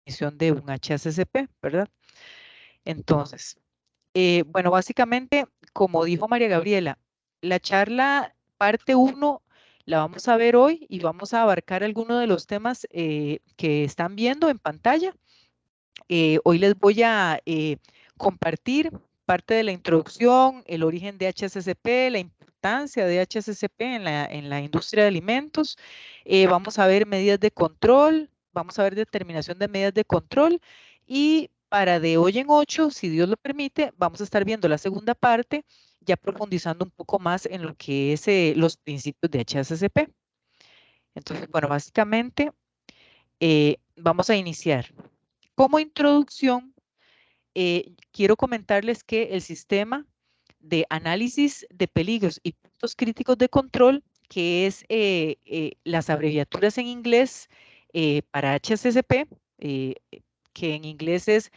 definición de un HACCP, ¿verdad? Entonces, bueno, básicamente, como dijo María Gabriela, la charla parte uno la vamos a ver hoy y vamos a abarcar algunos de los temas que están viendo en pantalla. Hoy les voy a compartir parte de la introducción, el origen de HACCP, la importancia de HACCP en la industria de alimentos. Vamos a ver medidas de control, vamos a ver determinación de medidas de control y para de hoy en 8, si Dios lo permite, vamos a estar viendo la segunda parte, ya profundizando un poco más en lo que es los principios de HACCP. Entonces, bueno, básicamente vamos a iniciar. Como introducción, quiero comentarles que el sistema de análisis de peligros y puntos críticos de control, que es las abreviaturas en inglés para HACCP, que en inglés es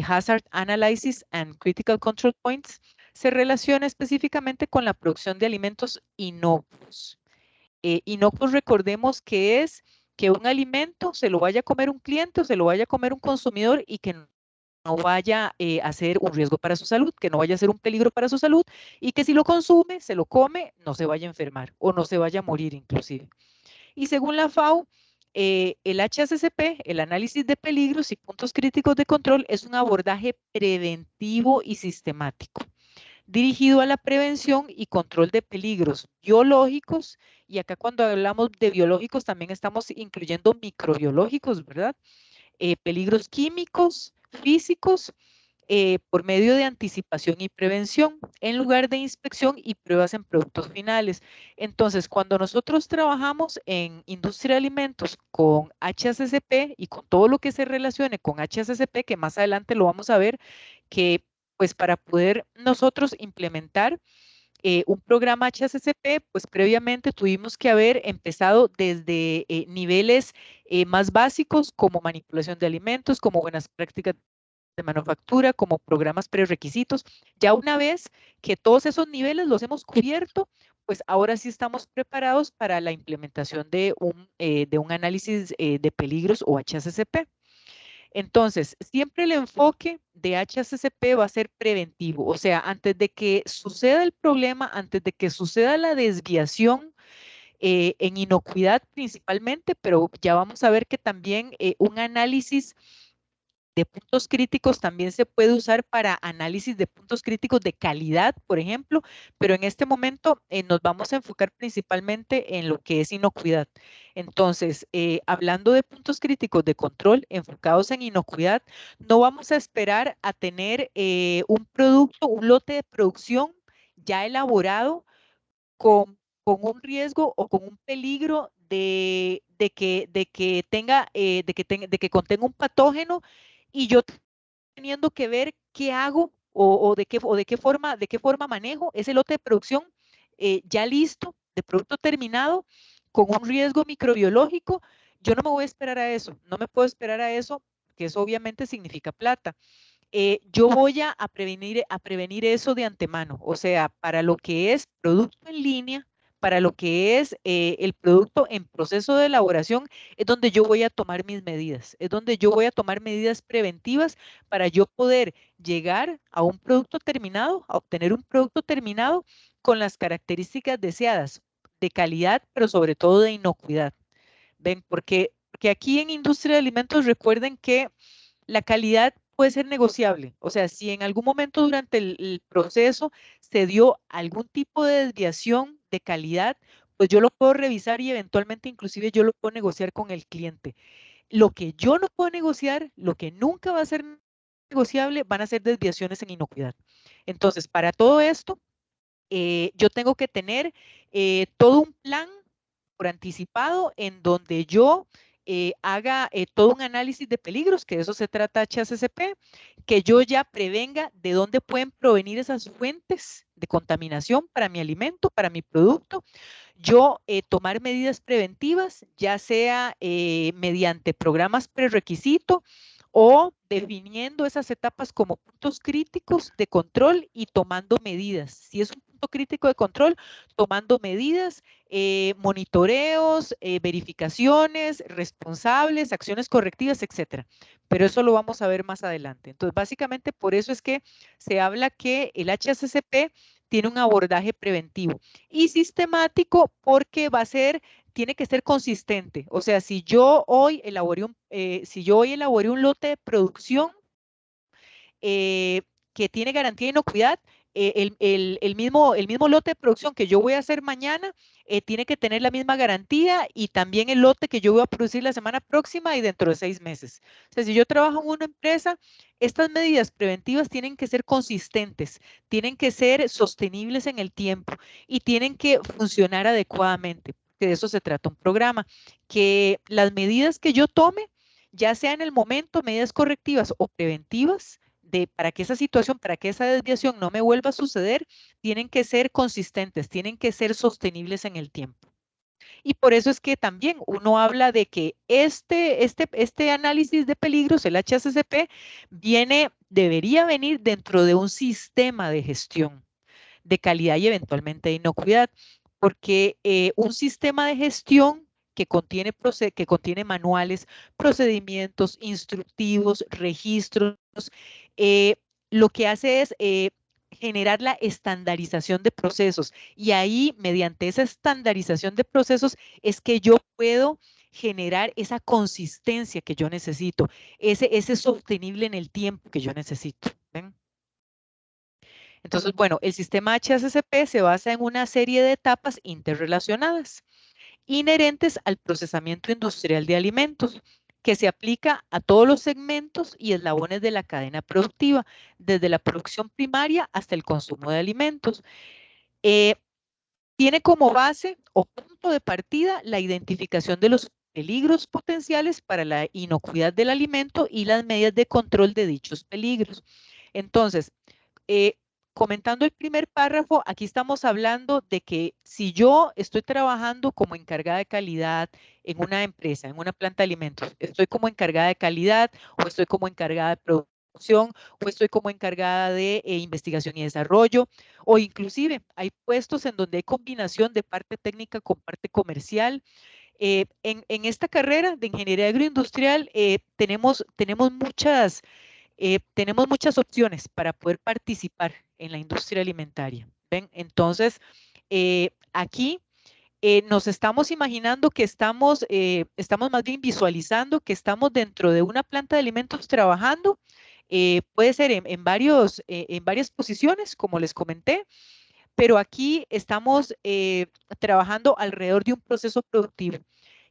Hazard Analysis and Critical Control Points, se relaciona específicamente con la producción de alimentos inocuos. Inocuos, recordemos que es que un alimento se lo vaya a comer un cliente o se lo vaya a comer un consumidor y que no vaya a ser un riesgo para su salud, que no vaya a ser un peligro para su salud y que si lo consume, se lo come, no se vaya a enfermar o no se vaya a morir inclusive. Y según la FAO, el HACCP, el análisis de peligros y puntos críticos de control, es un abordaje preventivo y sistemático, dirigido a la prevención y control de peligros biológicos, y acá cuando hablamos de biológicos también estamos incluyendo microbiológicos, ¿verdad? Peligros químicos, físicos, por medio de anticipación y prevención, en lugar de inspección y pruebas en productos finales. Entonces, cuando nosotros trabajamos en industria de alimentos con HACCP y con todo lo que se relacione con HACCP, que más adelante lo vamos a ver, que pues para poder nosotros implementar un programa HACCP, pues previamente tuvimos que haber empezado desde niveles más básicos como manipulación de alimentos, como buenas prácticas de manufactura, como programas prerequisitos. Ya una vez que todos esos niveles los hemos cubierto, pues ahora sí estamos preparados para la implementación de un análisis de peligros o HACCP. Entonces, siempre el enfoque de HACCP va a ser preventivo, o sea, antes de que suceda el problema, antes de que suceda la desviación, en inocuidad principalmente, pero ya vamos a ver que también un análisis de puntos críticos también se puede usar para análisis de puntos críticos de calidad, por ejemplo, pero en este momento nos vamos a enfocar principalmente en lo que es inocuidad. Entonces, hablando de puntos críticos de control enfocados en inocuidad, no vamos a esperar a tener un producto, un lote de producción ya elaborado con un riesgo o con un peligro de que contenga un patógeno y yo teniendo que ver qué hago de qué forma manejo ese lote de producción ya listo, de producto terminado, con un riesgo microbiológico. Yo no me voy a esperar a eso, no me puedo esperar a eso, que eso obviamente significa plata. Yo voy a prevenir eso de antemano, o sea, para lo que es producto en línea, para lo que es el producto en proceso de elaboración, es donde yo voy a tomar mis medidas, es donde yo voy a tomar medidas preventivas para yo poder llegar a un producto terminado, a obtener un producto terminado con las características deseadas de calidad, pero sobre todo de inocuidad. ¿Ven? Porque aquí en industria de alimentos recuerden que la calidad puede ser negociable. O sea, si en algún momento durante el proceso se dio algún tipo de desviación de calidad, pues yo lo puedo revisar y eventualmente inclusive yo lo puedo negociar con el cliente. Lo que yo no puedo negociar, lo que nunca va a ser negociable, van a ser desviaciones en inocuidad. Entonces, para todo esto, yo tengo que tener todo un plan por anticipado en donde yo haga todo un análisis de peligros, que de eso se trata HACCP, que yo ya prevenga de dónde pueden provenir esas fuentes de contaminación para mi alimento, para mi producto, yo tomar medidas preventivas, ya sea mediante programas prerequisito o definiendo esas etapas como puntos críticos de control y tomando medidas. Si es un punto punto crítico de control, tomando medidas, monitoreos, verificaciones, responsables, acciones correctivas, etcétera. Pero eso lo vamos a ver más adelante. Entonces, básicamente por eso es que se habla que el HACCP tiene un abordaje preventivo y sistemático porque tiene que ser consistente. O sea, si yo hoy elaboré un lote de producción que tiene garantía de inocuidad, el mismo lote de producción que yo voy a hacer mañana tiene que tener la misma garantía y también el lote que yo voy a producir la semana próxima y dentro de 6 meses. O sea, si yo trabajo en una empresa, estas medidas preventivas tienen que ser consistentes, tienen que ser sostenibles en el tiempo y tienen que funcionar adecuadamente. Que de eso se trata un programa, que las medidas que yo tome, ya sea en el momento, medidas correctivas o preventivas, para que esa situación, para que esa desviación no me vuelva a suceder, tienen que ser consistentes, tienen que ser sostenibles en el tiempo. Y por eso es que también uno habla de que este análisis de peligros, el HACCP, debería venir dentro de un sistema de gestión de calidad y eventualmente de inocuidad, porque un sistema de gestión que contiene manuales, procedimientos, instructivos, registros, eh, lo que hace es generar la estandarización de procesos y ahí, mediante esa estandarización de procesos, es que yo puedo generar esa consistencia que yo necesito, ese sostenible en el tiempo que yo necesito. ¿Ven? Entonces, bueno, el sistema HACCP se basa en una serie de etapas interrelacionadas, inherentes al procesamiento industrial de alimentos, que se aplica a todos los segmentos y eslabones de la cadena productiva, desde la producción primaria hasta el consumo de alimentos. Tiene como base o punto de partida la identificación de los peligros potenciales para la inocuidad del alimento y las medidas de control de dichos peligros. Entonces, eh, comentando el primer párrafo, aquí estamos hablando de que si yo estoy trabajando como encargada de calidad en una empresa, en una planta de alimentos, estoy como encargada de calidad o estoy como encargada de producción o estoy como encargada de investigación y desarrollo o inclusive hay puestos en donde hay combinación de parte técnica con parte comercial. En esta carrera de ingeniería agroindustrial tenemos muchas opciones para poder participar en la industria alimentaria. ¿Ven? Entonces, aquí nos estamos imaginando que estamos más bien visualizando que estamos dentro de una planta de alimentos trabajando, puede ser en varias posiciones, como les comenté, pero aquí estamos trabajando alrededor de un proceso productivo.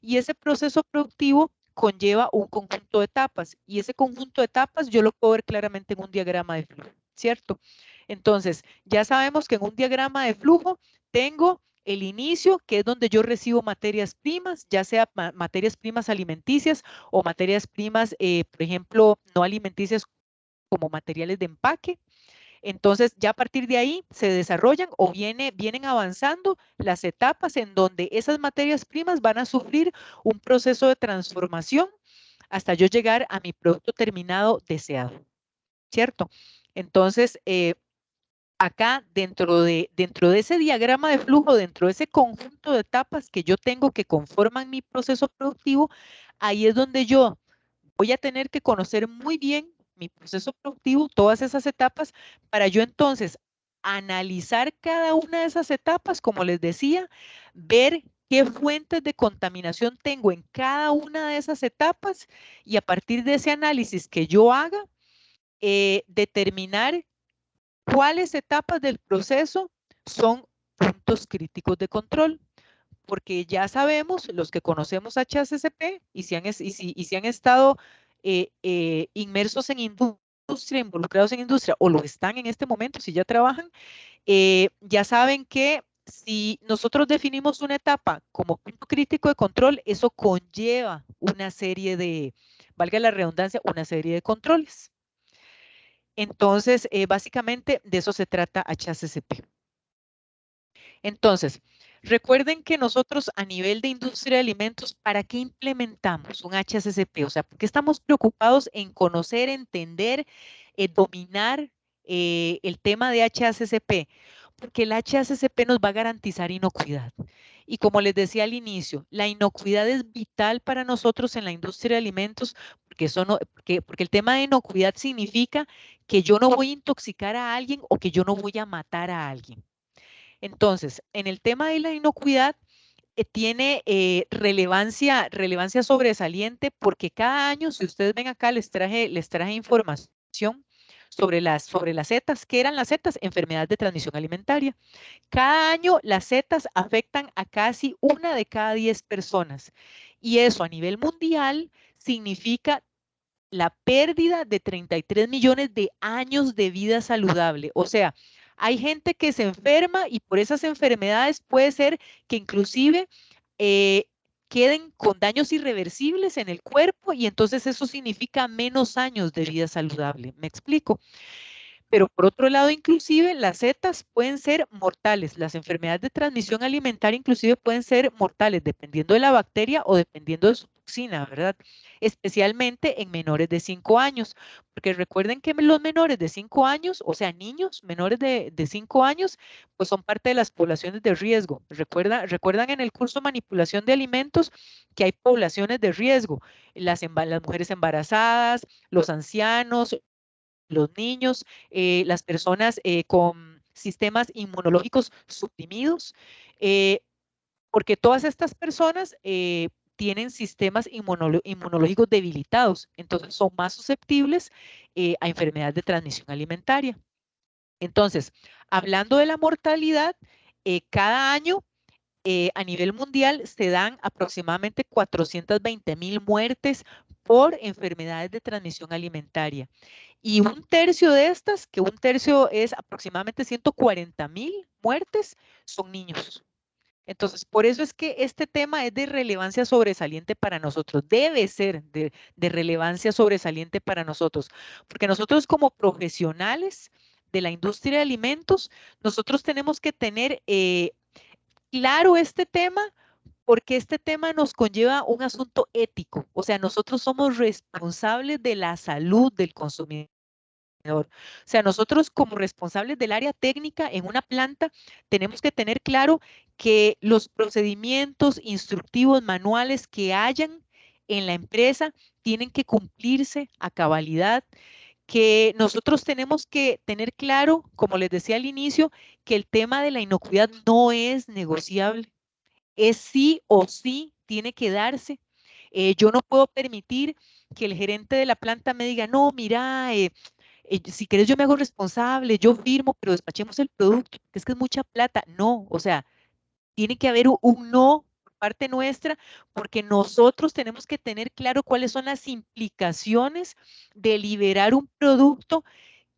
Y ese proceso productivo conlleva un conjunto de etapas, y ese conjunto de etapas yo lo puedo ver claramente en un diagrama de flujo, ¿cierto? Entonces, ya sabemos que en un diagrama de flujo tengo el inicio, que es donde yo recibo materias primas, ya sea materias primas alimenticias o materias primas, por ejemplo, no alimenticias como materiales de empaque. Entonces, ya a partir de ahí se desarrollan o vienen avanzando las etapas en donde esas materias primas van a sufrir un proceso de transformación hasta yo llegar a mi producto terminado deseado, ¿cierto? Entonces, acá dentro de ese diagrama de flujo, dentro de ese conjunto de etapas que yo tengo que conforman mi proceso productivo, ahí es donde yo voy a tener que conocer muy bien mi proceso productivo, todas esas etapas, para yo entonces analizar cada una de esas etapas, como les decía, ver qué fuentes de contaminación tengo en cada una de esas etapas y a partir de ese análisis que yo haga, determinar cuáles etapas del proceso son puntos críticos de control. Porque ya sabemos, los que conocemos HACCP y si han estado inmersos en industria, involucrados en industria, o lo están en este momento, si ya trabajan, ya saben que si nosotros definimos una etapa como punto crítico de control, eso conlleva una serie valga la redundancia, una serie de controles. Entonces, básicamente de eso se trata HACCP. Entonces, recuerden que nosotros a nivel de industria de alimentos, ¿para qué implementamos un HACCP? O sea, ¿por qué estamos preocupados en conocer, entender, dominar el tema de HACCP? Porque el HACCP nos va a garantizar inocuidad. Y como les decía al inicio, la inocuidad es vital para nosotros en la industria de alimentos, porque, eso no, porque el tema de inocuidad significa que yo no voy a intoxicar a alguien o que yo no voy a matar a alguien. Entonces, en el tema de la inocuidad, tiene relevancia sobresaliente porque cada año, si ustedes ven acá, les traje información sobre las setas. ¿Qué eran las setas? Enfermedades de transmisión alimentaria. Cada año las setas afectan a casi 1 de cada 10 personas. Y eso a nivel mundial significa la pérdida de 33 millones de años de vida saludable. O sea, hay gente que se enferma y por esas enfermedades puede ser que inclusive eh, queden con daños irreversibles en el cuerpo y entonces eso significa menos años de vida saludable. ¿Me explico? Pero por otro lado, inclusive las setas pueden ser mortales. Las enfermedades de transmisión alimentaria inclusive pueden ser mortales dependiendo de la bacteria o dependiendo de su toxina, ¿verdad? Especialmente en menores de 5 años. Porque recuerden que los menores de 5 años, o sea, niños menores de 5 años, pues son parte de las poblaciones de riesgo. Recuerdan en el curso Manipulación de Alimentos que hay poblaciones de riesgo. Las mujeres embarazadas, los ancianos, los niños, las personas con sistemas inmunológicos suprimidos, eh, porque todas estas personas tienen sistemas inmunológicos debilitados, entonces son más susceptibles a enfermedades de transmisión alimentaria. Entonces, hablando de la mortalidad, cada año a nivel mundial se dan aproximadamente 420.000 muertes por enfermedades de transmisión alimentaria. Y un tercio de estas, que un tercio es aproximadamente 140.000 muertes, son niños. Entonces, por eso es que este tema es de relevancia sobresaliente para nosotros, debe ser de relevancia sobresaliente para nosotros, porque nosotros como profesionales de la industria de alimentos, nosotros tenemos que tener claro este tema porque este tema nos conlleva un asunto ético, o sea, nosotros somos responsables de la salud del consumidor. O sea, nosotros como responsables del área técnica en una planta tenemos que tener claro que los procedimientos instructivos manuales que hayan en la empresa tienen que cumplirse a cabalidad, que nosotros tenemos que tener claro, como les decía al inicio, que el tema de la inocuidad no es negociable, es sí o sí, tiene que darse. Yo no puedo permitir que el gerente de la planta me diga, no, mira, si quieres yo me hago responsable, yo firmo, pero despachemos el producto, que es mucha plata. No, o sea, tiene que haber un no por parte nuestra, porque nosotros tenemos que tener claro cuáles son las implicaciones de liberar un producto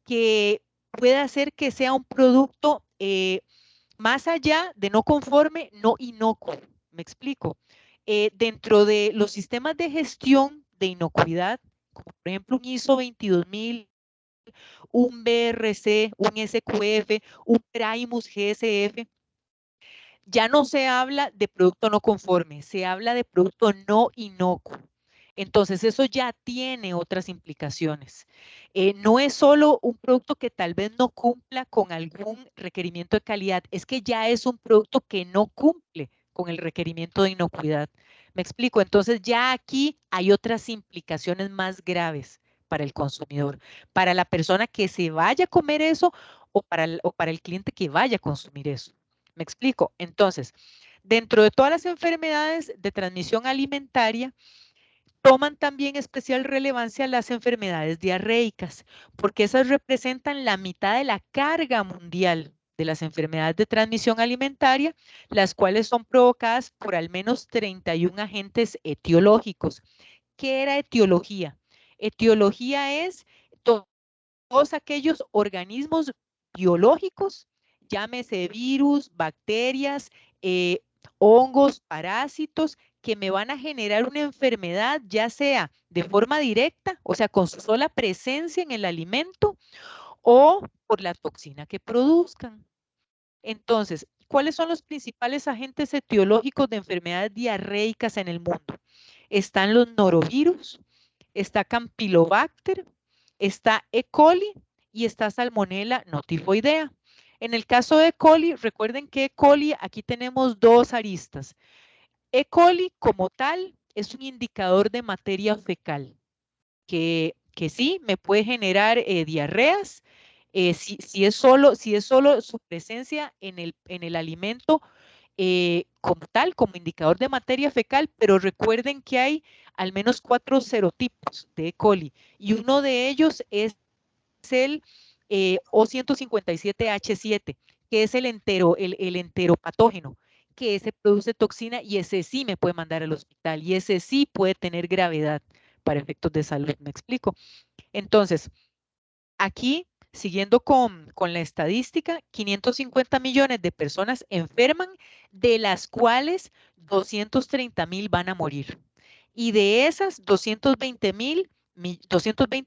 que pueda hacer que sea un producto más allá de no conforme, no inocuo. ¿Me explico? Dentro de los sistemas de gestión de inocuidad, como por ejemplo un ISO 22000, un BRC, un SQF, un Primus GSF, ya no se habla de producto no conforme, se habla de producto no inocuo. Entonces, eso ya tiene otras implicaciones. No es solo un producto que tal vez no cumpla con algún requerimiento de calidad, es que ya es un producto que no cumple con el requerimiento de inocuidad. ¿Me explico? Entonces, ya aquí hay otras implicaciones más graves para el consumidor, para la persona que se vaya a comer eso o para el cliente que vaya a consumir eso. ¿Me explico? Entonces, dentro de todas las enfermedades de transmisión alimentaria, toman también especial relevancia las enfermedades diarreicas, porque esas representan la mitad de la carga mundial de las enfermedades de transmisión alimentaria, las cuales son provocadas por al menos 31 agentes etiológicos. ¿Qué era etiología? Etiología es todos aquellos organismos biológicos, llámese virus, bacterias, hongos, parásitos, que me van a generar una enfermedad, ya sea de forma directa, o sea, con su sola presencia en el alimento, o por la toxina que produzcan. Entonces, ¿cuáles son los principales agentes etiológicos de enfermedades diarreicas en el mundo? Están los norovirus, está Campylobacter, está E. coli y está Salmonella no tifoidea. En el caso de E. coli, recuerden que E. coli, aquí tenemos dos aristas. E. coli como tal es un indicador de materia fecal que sí me puede generar diarreas si es solo su presencia en el alimento como tal, como indicador de materia fecal, pero recuerden que hay al menos 4 serotipos de E. coli y uno de ellos es el O157H7, que es el enteropatógeno, que ese produce toxina y ese sí me puede mandar al hospital y ese sí puede tener gravedad para efectos de salud. ¿Me explico? Entonces, aquí, siguiendo con la estadística, 550 millones de personas enferman, de las cuales 230.000 van a morir. Y de esas 220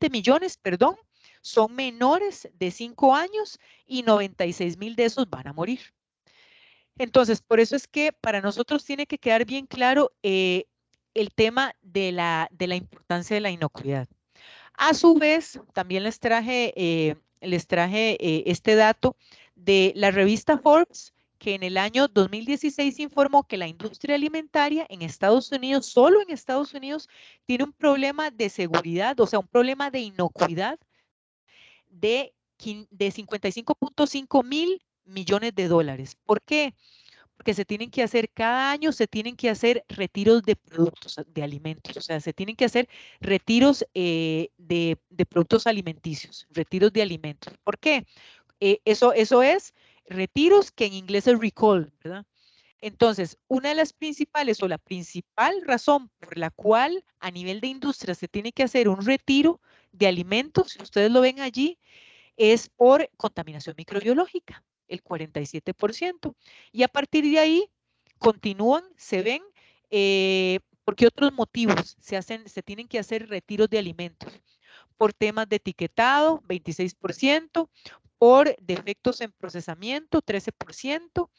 millones, perdón, son menores de 5 años y 96.000 de esos van a morir. Entonces, por eso es que para nosotros tiene que quedar bien claro el tema de la importancia de la inocuidad. A su vez, también les traje este dato de la revista Forbes, que en el año 2016 informó que la industria alimentaria en Estados Unidos, solo en Estados Unidos, tiene un problema de seguridad, o sea, un problema de inocuidad de 55.5 mil millones de dólares. ¿Por qué? Porque se tienen que hacer cada año, se tienen que hacer retiros de productos, de alimentos, o sea, se tienen que hacer retiros de productos alimenticios, retiros de alimentos. ¿Por qué? Eso es retiros que en inglés es recall, ¿verdad? Entonces, una de las principales o la principal razón por la cual a nivel de industria se tiene que hacer un retiro de alimentos, si ustedes lo ven allí, es por contaminación microbiológica, el 47%. Y a partir de ahí continúan, se ven, ¿por qué otros motivos se tienen que hacer retiros de alimentos? Por temas de etiquetado, 26%, por defectos en procesamiento, 13%,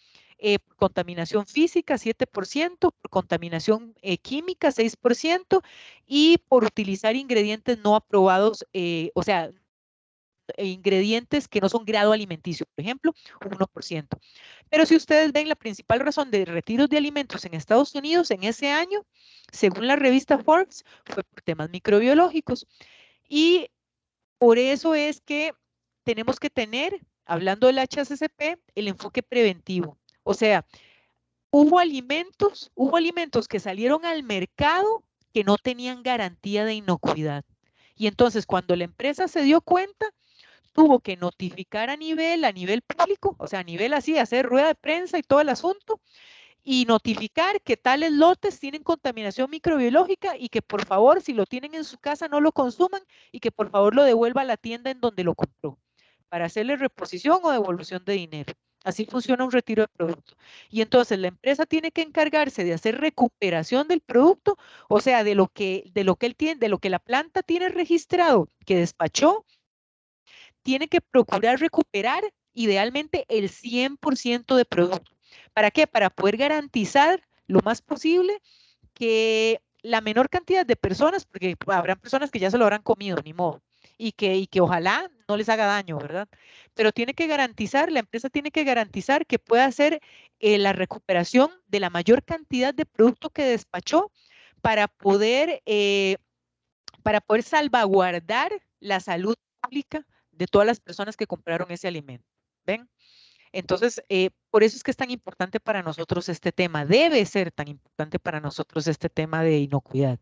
por contaminación física, 7%, por contaminación química, 6%, y por utilizar ingredientes no aprobados, o sea, ingredientes que no son grado alimenticio, por ejemplo, 1%. Pero si ustedes ven la principal razón de retiros de alimentos en Estados Unidos en ese año, según la revista Forbes, fue por temas microbiológicos. Y por eso es que tenemos que tener, hablando del HACCP, el enfoque preventivo. O sea, hubo alimentos que salieron al mercado que no tenían garantía de inocuidad. Y entonces cuando la empresa se dio cuenta, tuvo que notificar a nivel público, o sea, a nivel así, hacer rueda de prensa y todo el asunto, y notificar que tales lotes tienen contaminación microbiológica y que por favor, si lo tienen en su casa, no lo consuman y que por favor lo devuelva a la tienda en donde lo compró para hacerle reposición o devolución de dinero. Así funciona un retiro de producto. Y entonces la empresa tiene que encargarse de hacer recuperación del producto, o sea, de lo que él tiene, de lo que la planta tiene registrado, que despachó, tiene que procurar recuperar idealmente el 100% de producto. ¿Para qué? Para poder garantizar lo más posible que la menor cantidad de personas, porque habrán personas que ya se lo habrán comido, ni modo, y que ojalá no les haga daño, ¿verdad? Pero tiene que garantizar, la empresa tiene que garantizar que pueda hacer la recuperación de la mayor cantidad de producto que despachó para poder, eh, para poder salvaguardar la salud pública de todas las personas que compraron ese alimento. ¿Ven? Entonces, por eso es que es tan importante para nosotros este tema, debe ser tan importante para nosotros este tema de inocuidad.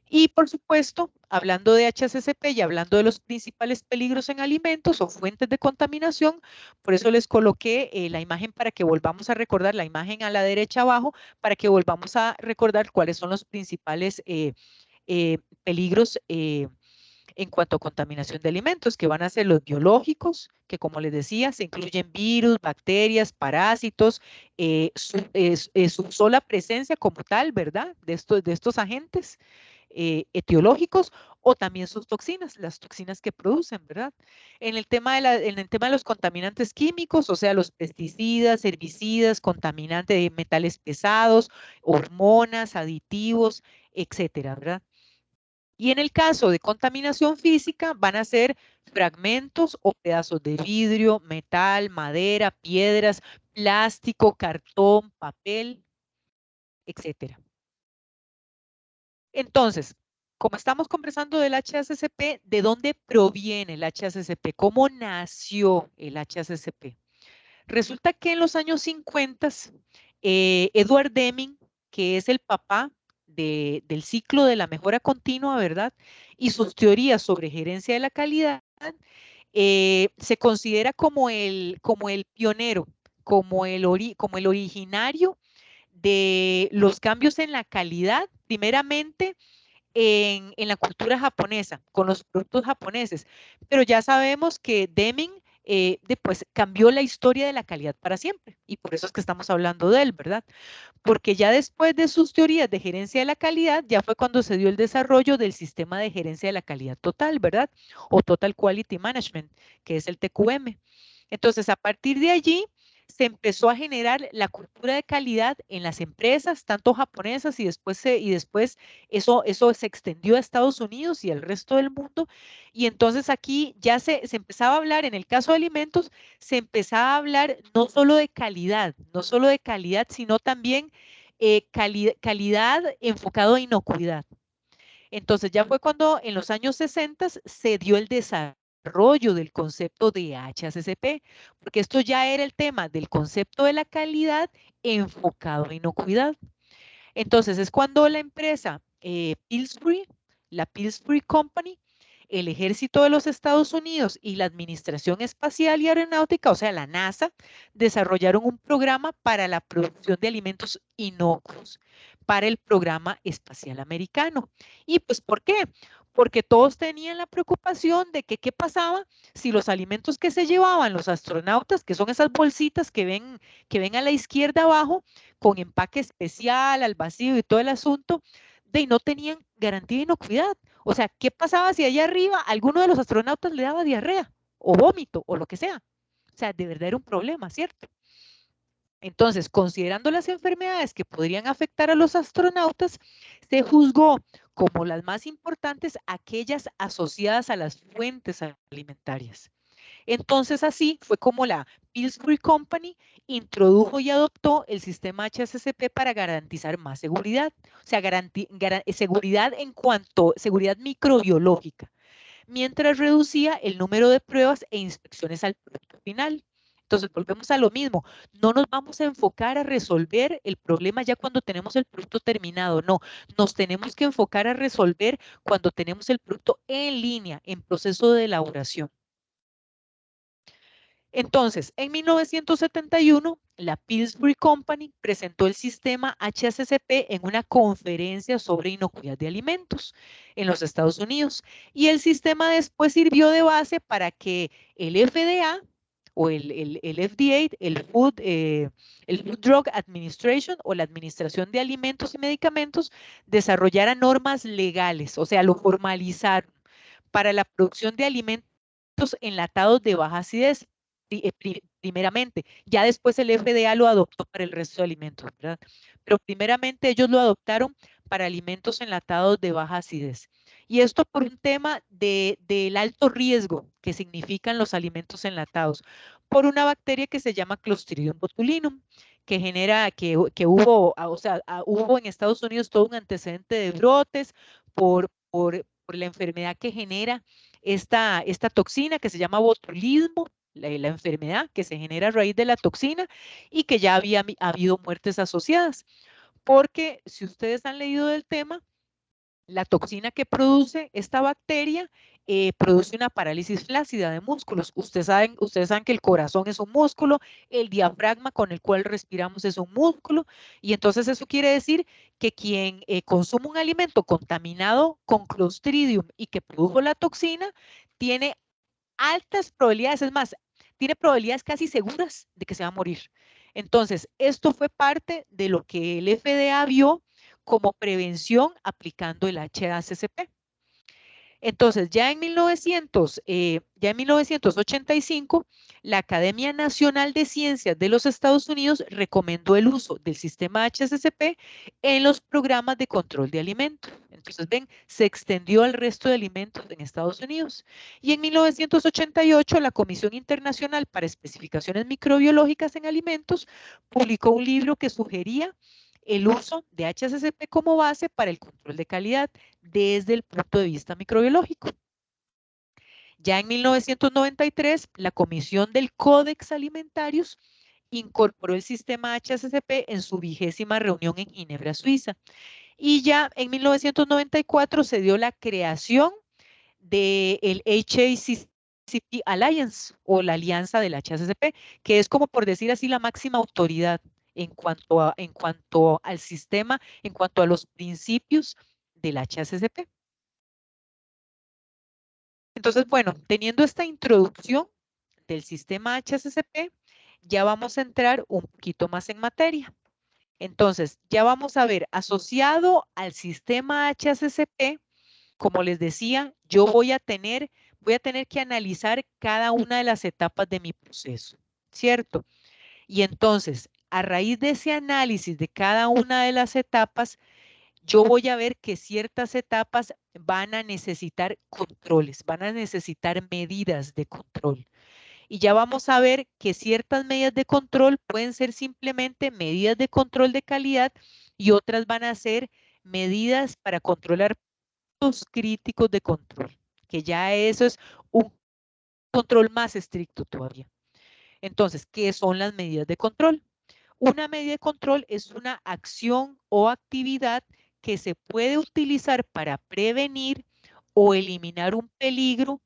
Y por supuesto, hablando de HACCP y hablando de los principales peligros en alimentos o fuentes de contaminación, por eso les coloqué la imagen para que volvamos a recordar, la imagen a la derecha abajo, para que volvamos a recordar cuáles son los principales peligros en cuanto a contaminación de alimentos, que van a ser los biológicos, que como les decía, se incluyen virus, bacterias, parásitos, su sola presencia como tal, ¿verdad? De estos agentes etiológicos o también sus toxinas, las toxinas que producen, ¿verdad? En el tema de los contaminantes químicos, o sea, los pesticidas, herbicidas, contaminantes de metales pesados, hormonas, aditivos, etcétera, ¿verdad? Y en el caso de contaminación física, van a ser fragmentos o pedazos de vidrio, metal, madera, piedras, plástico, cartón, papel, etcétera. Entonces, como estamos conversando del HACCP, ¿de dónde proviene el HACCP? ¿Cómo nació el HACCP? Resulta que en los años 50, Edward Deming, que es el papá del ciclo de la mejora continua, ¿verdad? Y sus teorías sobre gerencia de la calidad, se considera como el pionero, como el originario de los cambios en la calidad, primeramente en la cultura japonesa, con los productos japoneses. Pero ya sabemos que Deming después cambió la historia de la calidad para siempre. Y por eso es que estamos hablando de él, ¿verdad? Porque ya después de sus teorías de gerencia de la calidad, ya fue cuando se dio el desarrollo del sistema de gerencia de la calidad total, ¿verdad? O Total Quality Management, que es el TQM. Entonces, a partir de allí, se empezó a generar la cultura de calidad en las empresas, tanto japonesas y después eso se extendió a Estados Unidos y al resto del mundo. Y entonces aquí ya se empezaba a hablar, en el caso de alimentos, se empezaba a hablar no solo de calidad, sino también calidad enfocado a inocuidad. Entonces ya fue cuando en los años 60 se dio el desarrollo del concepto de HACCP, porque esto ya era el tema del concepto de la calidad enfocado a inocuidad. Entonces es cuando la empresa Pillsbury, la Pillsbury Company, el Ejército de los Estados Unidos y la Administración Espacial y Aeronáutica, o sea, la NASA, desarrollaron un programa para la producción de alimentos inocuos para el programa espacial americano. ¿Y pues por qué? Porque todos tenían la preocupación de que qué pasaba si los alimentos que se llevaban los astronautas, que son esas bolsitas que ven a la izquierda abajo, con empaque especial, al vacío y todo el asunto, de no tenían garantía de inocuidad. O sea, ¿qué pasaba si allá arriba alguno de los astronautas le daba diarrea o vómito o lo que sea? O sea, de verdad era un problema, ¿cierto? Entonces, considerando las enfermedades que podrían afectar a los astronautas, se juzgó como las más importantes aquellas asociadas a las fuentes alimentarias. Entonces, así fue como la Pillsbury Company introdujo y adoptó el sistema HACCP para garantizar más seguridad, o sea, seguridad en cuanto a seguridad microbiológica, mientras reducía el número de pruebas e inspecciones al producto final. Entonces, volvemos a lo mismo. No nos vamos a enfocar a resolver el problema ya cuando tenemos el producto terminado. No, nos tenemos que enfocar a resolver cuando tenemos el producto en línea, en proceso de elaboración. Entonces, en 1971, la Pillsbury Company presentó el sistema HACCP en una conferencia sobre inocuidad de alimentos en los Estados Unidos. Y el sistema después sirvió de base para que el FDA o el FDA, el Food Drug Administration o la Administración de Alimentos y Medicamentos, desarrollara normas legales, o sea, lo formalizaron para la producción de alimentos enlatados de baja acidez primeramente. Ya después el FDA lo adoptó para el resto de alimentos, ¿verdad? Pero primeramente ellos lo adoptaron para alimentos enlatados de baja acidez. Y esto por un tema del alto riesgo que significan los alimentos enlatados, por una bacteria que se llama Clostridium botulinum, que genera, que hubo, o sea, hubo en Estados Unidos todo un antecedente de brotes por la enfermedad que genera esta toxina que se llama botulismo, la enfermedad que se genera a raíz de la toxina y que ya había habido muertes asociadas. Porque si ustedes han leído del tema, la toxina que produce esta bacteria produce una parálisis flácida de músculos. Ustedes saben que el corazón es un músculo, el diafragma con el cual respiramos es un músculo, y entonces eso quiere decir que quien consume un alimento contaminado con Clostridium y que produjo la toxina, tiene altas probabilidades, es más, tiene probabilidades casi seguras de que se va a morir. Entonces, esto fue parte de lo que el FDA vio como prevención aplicando el HACCP. Entonces, ya en 1985, la Academia Nacional de Ciencias de los Estados Unidos recomendó el uso del sistema HACCP en los programas de control de alimentos. Entonces, ven, se extendió al resto de alimentos en Estados Unidos. Y en 1988, la Comisión Internacional para Especificaciones Microbiológicas en Alimentos publicó un libro que sugería el uso de HACCP como base para el control de calidad desde el punto de vista microbiológico. Ya en 1993, la Comisión del Códex Alimentarios incorporó el sistema HACCP en su 20ª reunión en Ginebra, Suiza. Y ya en 1994 se dio la creación del HACCP Alliance o la alianza del HACCP, que es como por decir así la máxima autoridad en cuanto al sistema, en cuanto a los principios del HACCP. Entonces, bueno, teniendo esta introducción del sistema HACCP, ya vamos a entrar un poquito más en materia. Entonces, ya vamos a ver, asociado al sistema HACCP, como les decía, yo voy a tener que analizar cada una de las etapas de mi proceso, ¿cierto? Y entonces, a raíz de ese análisis de cada una de las etapas, yo voy a ver que ciertas etapas van a necesitar controles, van a necesitar medidas de control. Y ya vamos a ver que ciertas medidas de control pueden ser simplemente medidas de control de calidad y otras van a ser medidas para controlar puntos críticos de control, que ya eso es un control más estricto todavía. Entonces, ¿qué son las medidas de control? Una medida de control es una acción o actividad que se puede utilizar para prevenir o eliminar un peligro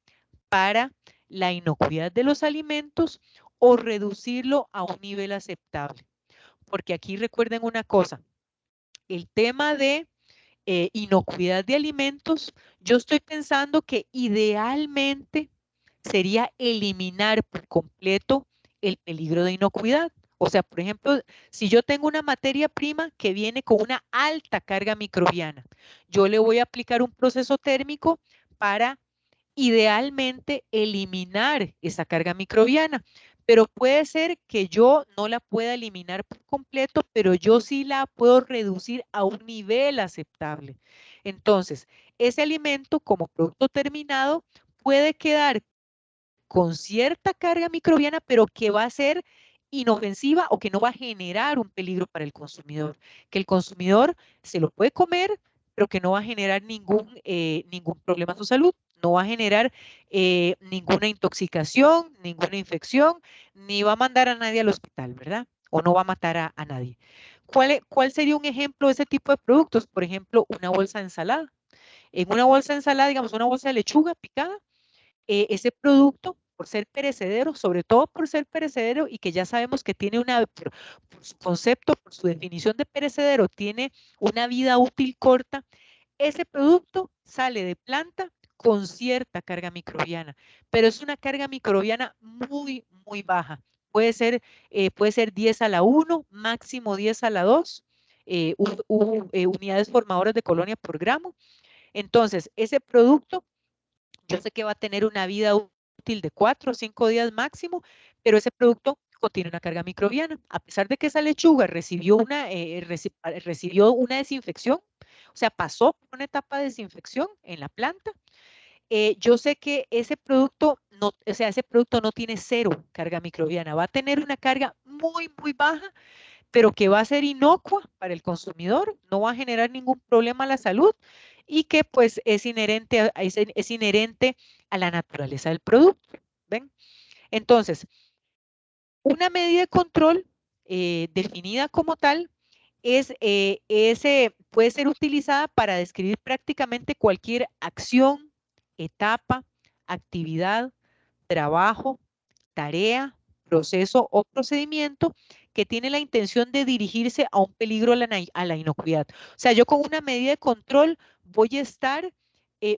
para la inocuidad de los alimentos o reducirlo a un nivel aceptable. Porque aquí recuerden una cosa, el tema de inocuidad de alimentos, yo estoy pensando que idealmente sería eliminar por completo el peligro de inocuidad. O sea, por ejemplo, si yo tengo una materia prima que viene con una alta carga microbiana, yo le voy a aplicar un proceso térmico para idealmente eliminar esa carga microbiana. Pero puede ser que yo no la pueda eliminar por completo, pero yo sí la puedo reducir a un nivel aceptable. Entonces, ese alimento como producto terminado puede quedar con cierta carga microbiana, pero que va a ser inofensiva o que no va a generar un peligro para el consumidor. Que el consumidor se lo puede comer, pero que no va a generar ningún problema a su salud, no va a generar ninguna intoxicación, ninguna infección, ni va a mandar a nadie al hospital, ¿verdad? O no va a matar a nadie. ¿Cuál sería un ejemplo de ese tipo de productos? Por ejemplo, una bolsa de ensalada. En una bolsa de ensalada, digamos, una bolsa de lechuga picada, ese producto, por ser perecedero, sobre todo por ser perecedero y que ya sabemos que tiene por su concepto, por su definición de perecedero, tiene una vida útil corta, ese producto sale de planta con cierta carga microbiana, pero es una carga microbiana muy, muy baja. Puede ser 10 a la 1, máximo 10 a la 2 unidades formadoras de colonia por gramo. Entonces, ese producto yo sé que va a tener una vida útil de 4 o 5 días máximo, pero ese producto contiene una carga microbiana. A pesar de que esa lechuga recibió una desinfección, o sea, pasó por una etapa de desinfección en la planta, yo sé que ese producto no tiene cero carga microbiana, va a tener una carga muy, muy baja, pero que va a ser inocua para el consumidor, no va a generar ningún problema a la salud y que pues es inherente a la naturaleza del producto. ¿Ven? Entonces, una medida de control definida como tal puede ser utilizada para describir prácticamente cualquier acción, etapa, actividad, trabajo, tarea, proceso o procedimiento que tiene la intención de dirigirse a un peligro a la inocuidad. O sea, yo con una medida de control voy a estar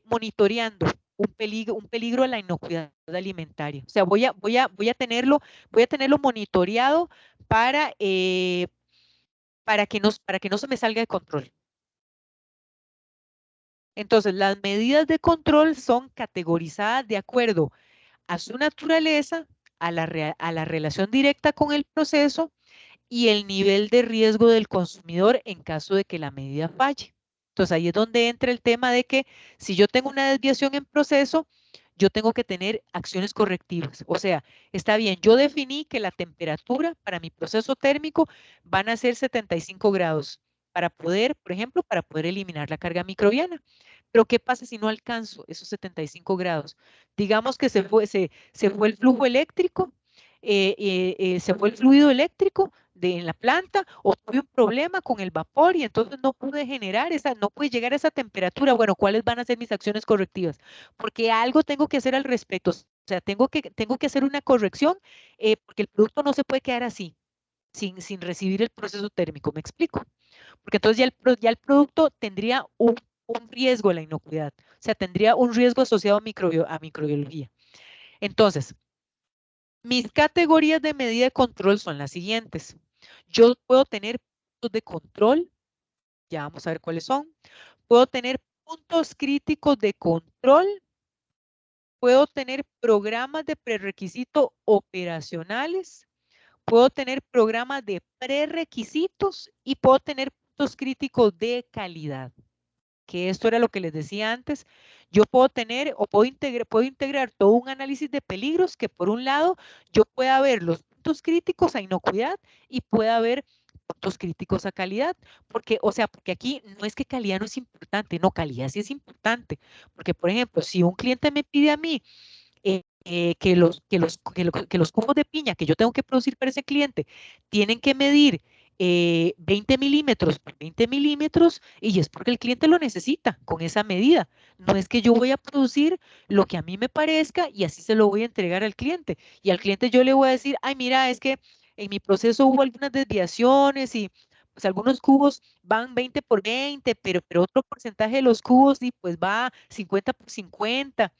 monitoreando un peligro a la inocuidad alimentaria. O sea, voy a tenerlo monitoreado para que no se me salga de control. Entonces, las medidas de control son categorizadas de acuerdo a su naturaleza, a la relación directa con el proceso y el nivel de riesgo del consumidor en caso de que la medida falle. Entonces, ahí es donde entra el tema de que si yo tengo una desviación en proceso, yo tengo que tener acciones correctivas. O sea, está bien, yo definí que la temperatura para mi proceso térmico van a ser 75 grados para poder, por ejemplo, para poder eliminar la carga microbiana. Pero ¿qué pasa si no alcanzo esos 75 grados? Digamos que se fue el flujo eléctrico, se fue el fluido eléctrico en la planta o tuve un problema con el vapor y entonces no pude generar no pude llegar a esa temperatura. Bueno, ¿cuáles van a ser mis acciones correctivas? Porque algo tengo que hacer al respecto. O sea, tengo que hacer una corrección porque el producto no se puede quedar así, sin recibir el proceso térmico. ¿Me explico? Porque entonces ya el producto tendría un riesgo de la inocuidad. O sea, tendría un riesgo asociado a microbiología. Entonces, mis categorías de medida de control son las siguientes. Yo puedo tener puntos de control, ya vamos a ver cuáles son. Puedo tener puntos críticos de control. Puedo tener programas de prerequisito operacionales. Puedo tener programas de prerequisitos y puedo tener puntos críticos de calidad. Que esto era lo que les decía antes, yo puedo tener o puedo integrar todo un análisis de peligros que por un lado yo pueda ver los puntos críticos a inocuidad y pueda ver puntos críticos a calidad, porque, o sea, porque aquí no es que calidad no es importante, no, calidad sí es importante, porque por ejemplo, si un cliente me pide a mí que los cubos de piña que yo tengo que producir para ese cliente tienen que medir 20 milímetros por 20 milímetros y es porque el cliente lo necesita con esa medida. No es que yo voy a producir lo que a mí me parezca y así se lo voy a entregar al cliente. Y al cliente yo le voy a decir, ay, mira, es que en mi proceso hubo algunas desviaciones y pues algunos cubos van 20 por 20, pero otro porcentaje de los cubos y pues va 50 por 50.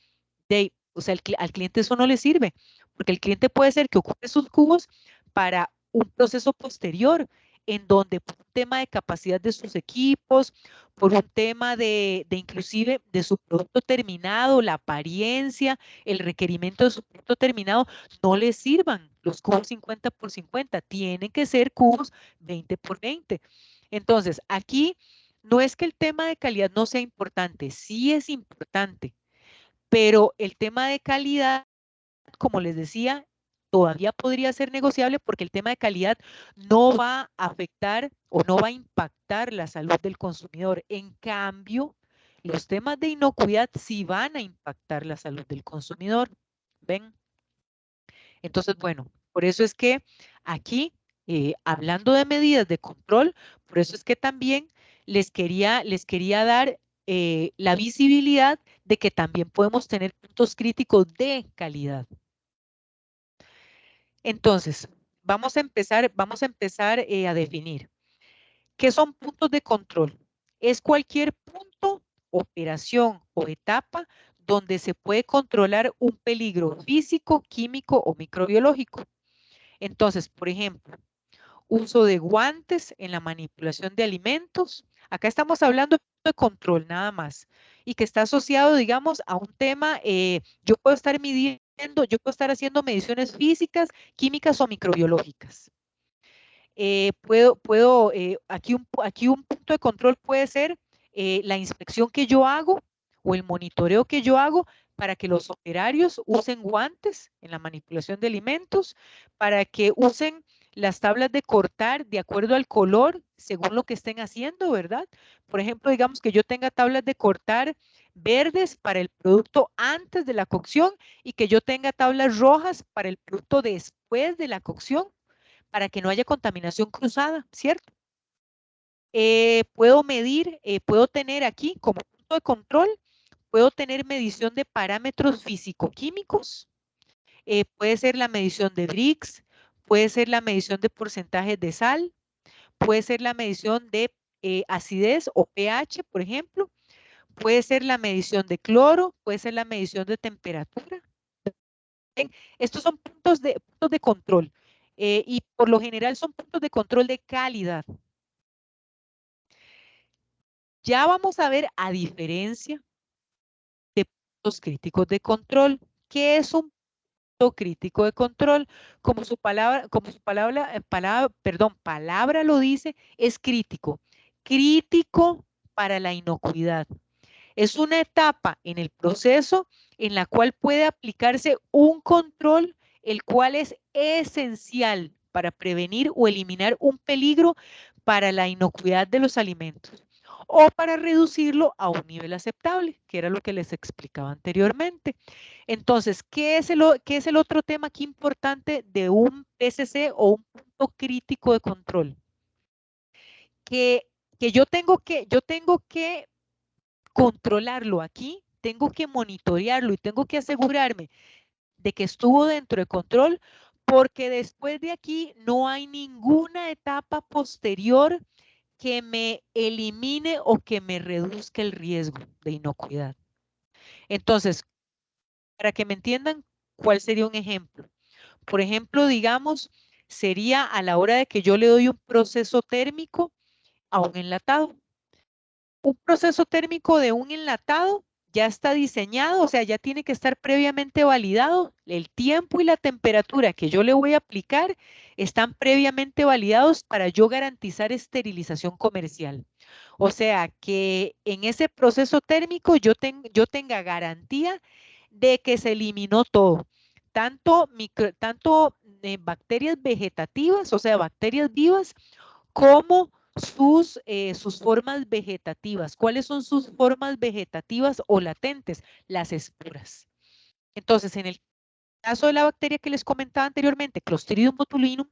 O sea, al cliente eso no le sirve, porque el cliente puede ser que ocupe sus cubos para un proceso posterior, en donde por un tema de capacidad de sus equipos, por un tema de inclusive de su producto terminado, la apariencia, el requerimiento de su producto terminado, no le sirvan los cubos 50 por 50, tienen que ser cubos 20 por 20. Entonces, aquí no es que el tema de calidad no sea importante, sí es importante, pero el tema de calidad, como les decía, todavía podría ser negociable porque el tema de calidad no va a afectar o no va a impactar la salud del consumidor. En cambio, los temas de inocuidad sí van a impactar la salud del consumidor. ¿Ven? Entonces, bueno, por eso es que aquí, hablando de medidas de control, por eso es que también les quería dar la visibilidad de que también podemos tener puntos críticos de calidad. Entonces, vamos a empezar a definir. ¿Qué son puntos de control? Es cualquier punto, operación o etapa donde se puede controlar un peligro físico, químico o microbiológico. Entonces, por ejemplo, uso de guantes en la manipulación de alimentos. Acá estamos hablando de control nada más y que está asociado, digamos, a un tema, yo puedo estar midiendo, yo puedo estar haciendo mediciones físicas, químicas o microbiológicas. Aquí un punto de control puede ser la inspección que yo hago o el monitoreo que yo hago para que los operarios usen guantes en la manipulación de alimentos, para que usen las tablas de cortar de acuerdo al color, según lo que estén haciendo, ¿verdad? Por ejemplo, digamos que yo tenga tablas de cortar verdes para el producto antes de la cocción y que yo tenga tablas rojas para el producto después de la cocción para que no haya contaminación cruzada, ¿cierto? Puedo medir, puedo tener aquí como punto de control, puedo tener medición de parámetros físico-químicos, puede ser la medición de Brix, puede ser la medición de porcentajes de sal, puede ser la medición de acidez o pH, por ejemplo, puede ser la medición de cloro, puede ser la medición de temperatura. Estos son puntos de control y por lo general son puntos de control de calidad. Ya vamos a ver, a diferencia de puntos críticos de control, ¿qué es un punto crítico de control? Palabra lo dice, es crítico. Crítico para la inocuidad. Es una etapa en el proceso en la cual puede aplicarse un control, el cual es esencial para prevenir o eliminar un peligro para la inocuidad de los alimentos o para reducirlo a un nivel aceptable, que era lo que les explicaba anteriormente. Entonces, qué es el otro tema aquí importante de un PCC o un punto crítico de control? Que, que yo tengo que controlarlo aquí, tengo que monitorearlo y tengo que asegurarme de que estuvo dentro de control, porque después de aquí no hay ninguna etapa posterior que me elimine o que me reduzca el riesgo de inocuidad. Entonces, para que me entiendan, ¿cuál sería un ejemplo? Por ejemplo, digamos, sería a la hora de que yo le doy un proceso térmico a un enlatado. Un proceso térmico de un enlatado ya está diseñado, o sea, ya tiene que estar previamente validado. El tiempo y la temperatura que yo le voy a aplicar están previamente validados para yo garantizar esterilización comercial. O sea, que en ese proceso térmico yo tenga garantía de que se eliminó todo. Tanto bacterias vegetativas, o sea, bacterias vivas, como sus formas vegetativas. ¿Cuáles son sus formas vegetativas o latentes? Las esporas. Entonces, en el caso de la bacteria que les comentaba anteriormente, Clostridium botulinum,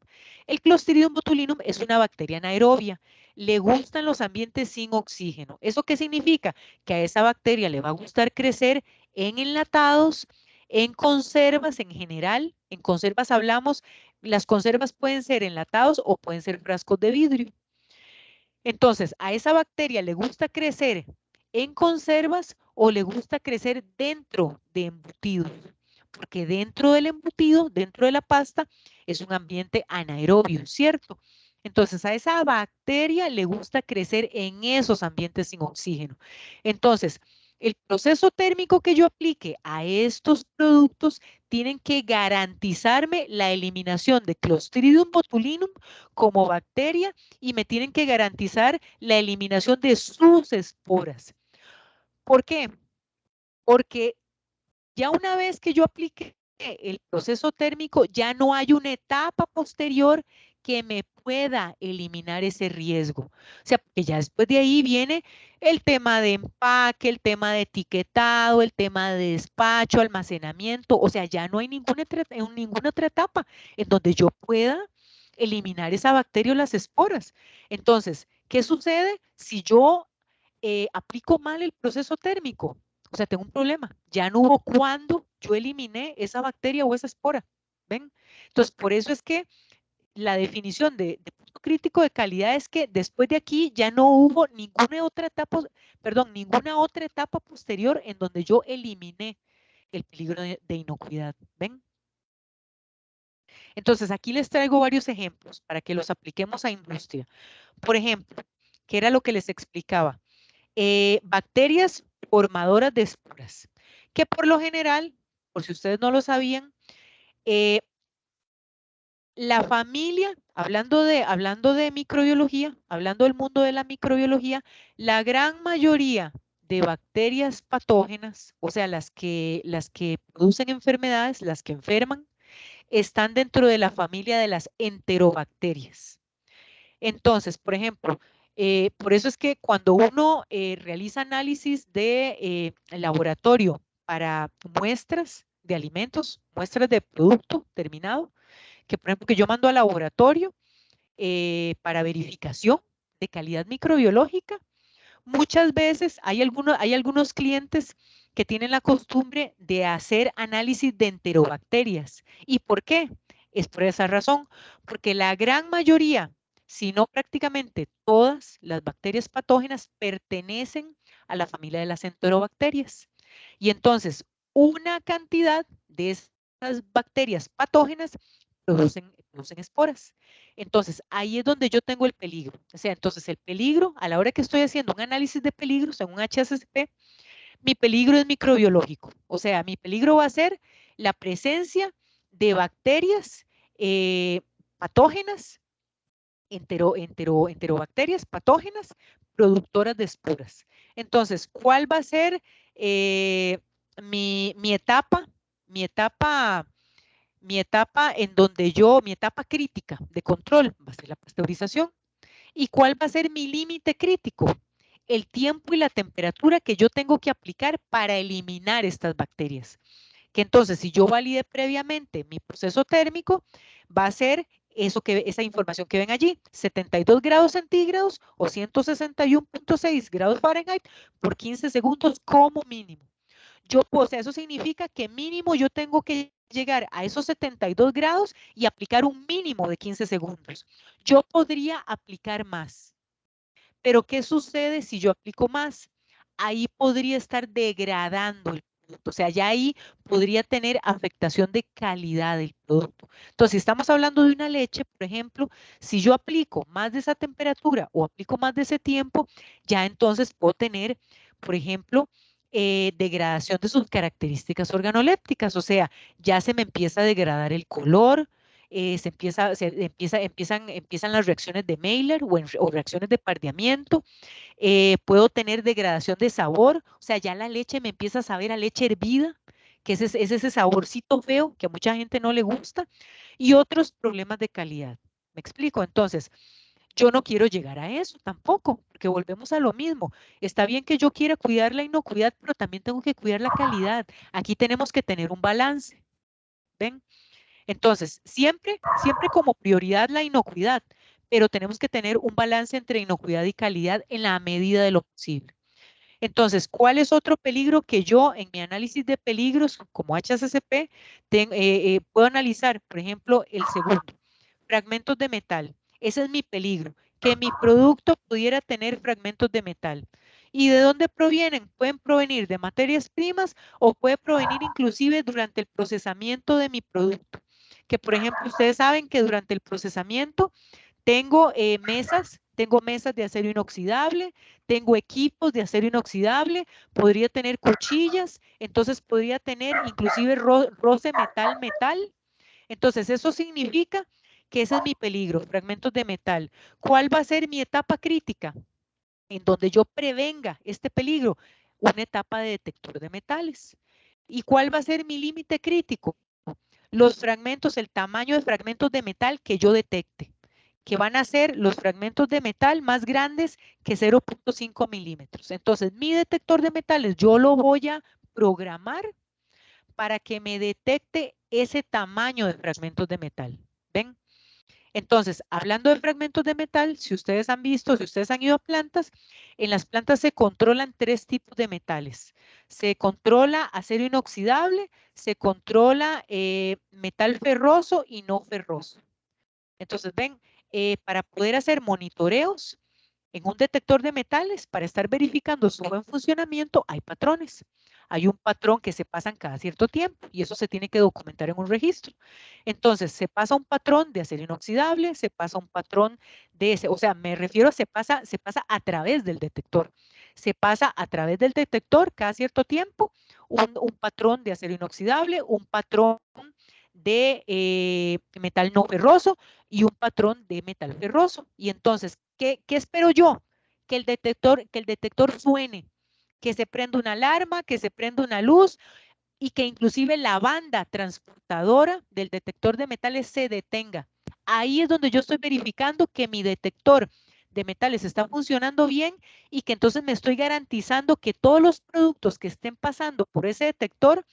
el Clostridium botulinum es una bacteria anaerobia. Le gustan los ambientes sin oxígeno. ¿Eso qué significa? Que a esa bacteria le va a gustar crecer en enlatados, en conservas en general. En conservas hablamos, las conservas pueden ser enlatados o pueden ser frascos de vidrio. Entonces, a esa bacteria le gusta crecer en conservas o le gusta crecer dentro de embutidos, porque dentro del embutido, dentro de la pasta, es un ambiente anaerobio, ¿cierto? Entonces, a esa bacteria le gusta crecer en esos ambientes sin oxígeno. Entonces, el proceso térmico que yo aplique a estos productos tienen que garantizarme la eliminación de Clostridium botulinum como bacteria y me tienen que garantizar la eliminación de sus esporas. ¿Por qué? Porque ya una vez que yo aplique el proceso térmico, ya no hay una etapa posterior que me pueda eliminar ese riesgo. O sea, que ya después de ahí viene el tema de empaque, el tema de etiquetado, el tema de despacho, almacenamiento. O sea, ya no hay ninguna otra etapa en donde yo pueda eliminar esa bacteria o las esporas. Entonces, ¿qué sucede si yo aplico mal el proceso térmico? O sea, tengo un problema. Ya no hubo cuando yo eliminé esa bacteria o esa espora. ¿Ven? Entonces, por eso es que la definición de punto crítico de calidad es que después de aquí ya no hubo ninguna otra etapa posterior en donde yo eliminé el peligro de inocuidad. ¿Ven? Entonces, aquí les traigo varios ejemplos para que los apliquemos a industria. Por ejemplo, que era lo que les explicaba. Bacterias formadoras de esporas, que por lo general, por si ustedes no lo sabían, la familia, hablando de microbiología, hablando del mundo de la microbiología, la gran mayoría de bacterias patógenas, o sea, las que producen enfermedades, las que enferman, están dentro de la familia de las enterobacterias. Entonces, por ejemplo, por eso es que cuando uno realiza análisis de laboratorio para muestras de alimentos, muestras de producto terminado, que por ejemplo que yo mando al laboratorio para verificación de calidad microbiológica, muchas veces hay algunos clientes que tienen la costumbre de hacer análisis de enterobacterias. ¿Y por qué? Es por esa razón, porque la gran mayoría, si no prácticamente todas las bacterias patógenas pertenecen a la familia de las enterobacterias. Y entonces, una cantidad de estas bacterias patógenas producen esporas. Entonces, ahí es donde yo tengo el peligro. O sea, entonces el peligro, a la hora que estoy haciendo un análisis de peligros en un HACCP, mi peligro es microbiológico. O sea, mi peligro va a ser la presencia de bacterias patógenas, enterobacterias patógenas, productoras de esporas. Entonces, ¿cuál va a ser mi etapa? Mi etapa en donde mi etapa crítica de control va a ser la pasteurización. ¿Y cuál va a ser mi límite crítico? El tiempo y la temperatura que yo tengo que aplicar para eliminar estas bacterias. Que entonces, si yo valide previamente mi proceso térmico, va a ser esa información que ven allí, 72 grados centígrados o 161.6 grados Fahrenheit por 15 segundos como mínimo. O sea, eso significa que mínimo yo tengo que llegar a esos 72 grados y aplicar un mínimo de 15 segundos. Yo podría aplicar más, pero ¿qué sucede si yo aplico más? Ahí podría estar degradando el producto, o sea, ya ahí podría tener afectación de calidad del producto. Entonces, si estamos hablando de una leche, por ejemplo, si yo aplico más de esa temperatura o aplico más de ese tiempo, ya entonces puedo tener, por ejemplo, degradación de sus características organolépticas, o sea, ya se me empieza a degradar el color, empiezan las reacciones de Maillard o reacciones de pardeamiento, puedo tener degradación de sabor, o sea, ya la leche me empieza a saber a leche hervida, que es ese saborcito feo que a mucha gente no le gusta, y otros problemas de calidad. ¿Me explico? Entonces, yo no quiero llegar a eso tampoco, porque volvemos a lo mismo. Está bien que yo quiera cuidar la inocuidad, pero también tengo que cuidar la calidad. Aquí tenemos que tener un balance. ¿Ven? Entonces, siempre como prioridad la inocuidad, pero tenemos que tener un balance entre inocuidad y calidad en la medida de lo posible. Entonces, ¿cuál es otro peligro que yo en mi análisis de peligros como HACCP puedo analizar? Por ejemplo, el segundo, fragmentos de metal. Ese es mi peligro, que mi producto pudiera tener fragmentos de metal. ¿Y de dónde provienen? Pueden provenir de materias primas o puede provenir inclusive durante el procesamiento de mi producto. Que por ejemplo, ustedes saben que durante el procesamiento tengo mesas de acero inoxidable, tengo equipos de acero inoxidable, podría tener cuchillas, entonces podría tener inclusive roce metal-metal. Entonces, eso significa que ese es mi peligro, fragmentos de metal. ¿Cuál va a ser mi etapa crítica? En donde yo prevenga este peligro, una etapa de detector de metales. ¿Y cuál va a ser mi límite crítico? Los fragmentos, el tamaño de fragmentos de metal que yo detecte, que van a ser los fragmentos de metal más grandes que 0.5 milímetros. Entonces, mi detector de metales yo lo voy a programar para que me detecte ese tamaño de fragmentos de metal. ¿Ven? Entonces, hablando de fragmentos de metal, si ustedes han visto, si ustedes han ido a plantas, en las plantas se controlan 3 tipos de metales. Se controla acero inoxidable, se controla metal ferroso y no ferroso. Entonces, ven, para poder hacer monitoreos en un detector de metales, para estar verificando su buen funcionamiento, hay patrones. Hay un patrón que se pasan cada cierto tiempo y eso se tiene que documentar en un registro. Entonces, se pasa un patrón de acero inoxidable, se pasa un patrón de ese, o sea, me refiero a se pasa a través del detector. Se pasa a través del detector cada cierto tiempo un patrón de acero inoxidable, un patrón de metal no ferroso y un patrón de metal ferroso. Y entonces, ¿qué espero yo? Que el detector suene, que se prenda una alarma, que se prenda una luz y que inclusive la banda transportadora del detector de metales se detenga. Ahí es donde yo estoy verificando que mi detector de metales está funcionando bien y que entonces me estoy garantizando que todos los productos que estén pasando por ese detector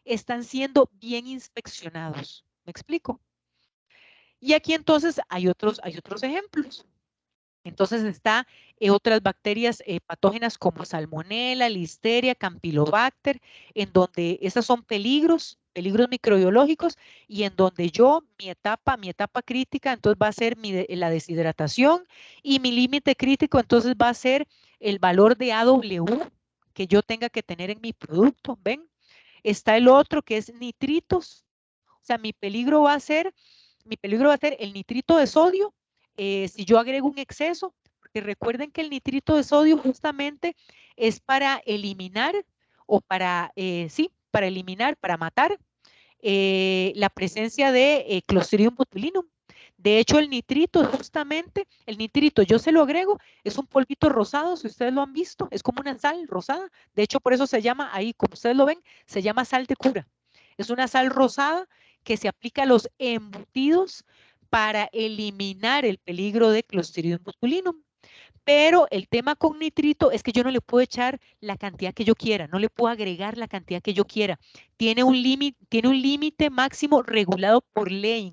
están siendo bien inspeccionados. ¿Me explico? Y aquí entonces hay otros ejemplos. Entonces está otras bacterias patógenas como Salmonella, Listeria, Campylobacter, en donde esas son peligros microbiológicos y en donde mi etapa crítica, entonces va a ser la deshidratación y mi límite crítico, entonces va a ser el valor de AW que yo tenga que tener en mi producto, ¿ven? Está el otro que es nitritos, o sea, mi peligro va a ser mi peligro va a ser el nitrito de sodio, si yo agrego un exceso, porque recuerden que el nitrito de sodio justamente es para eliminar o para, sí, para eliminar, para matar la presencia de Clostridium botulinum. De hecho, el nitrito, justamente, el nitrito, yo se lo agrego, es un polvito rosado, si ustedes lo han visto, es como una sal rosada. De hecho, por eso se llama ahí, como ustedes lo ven, se llama sal de cura. Es una sal rosada que se aplica a los embutidos para eliminar el peligro de Clostridium botulinum. Pero el tema con nitrito es que yo no le puedo echar la cantidad que yo quiera, no le puedo agregar la cantidad que yo quiera. Tiene un límite máximo regulado por ley,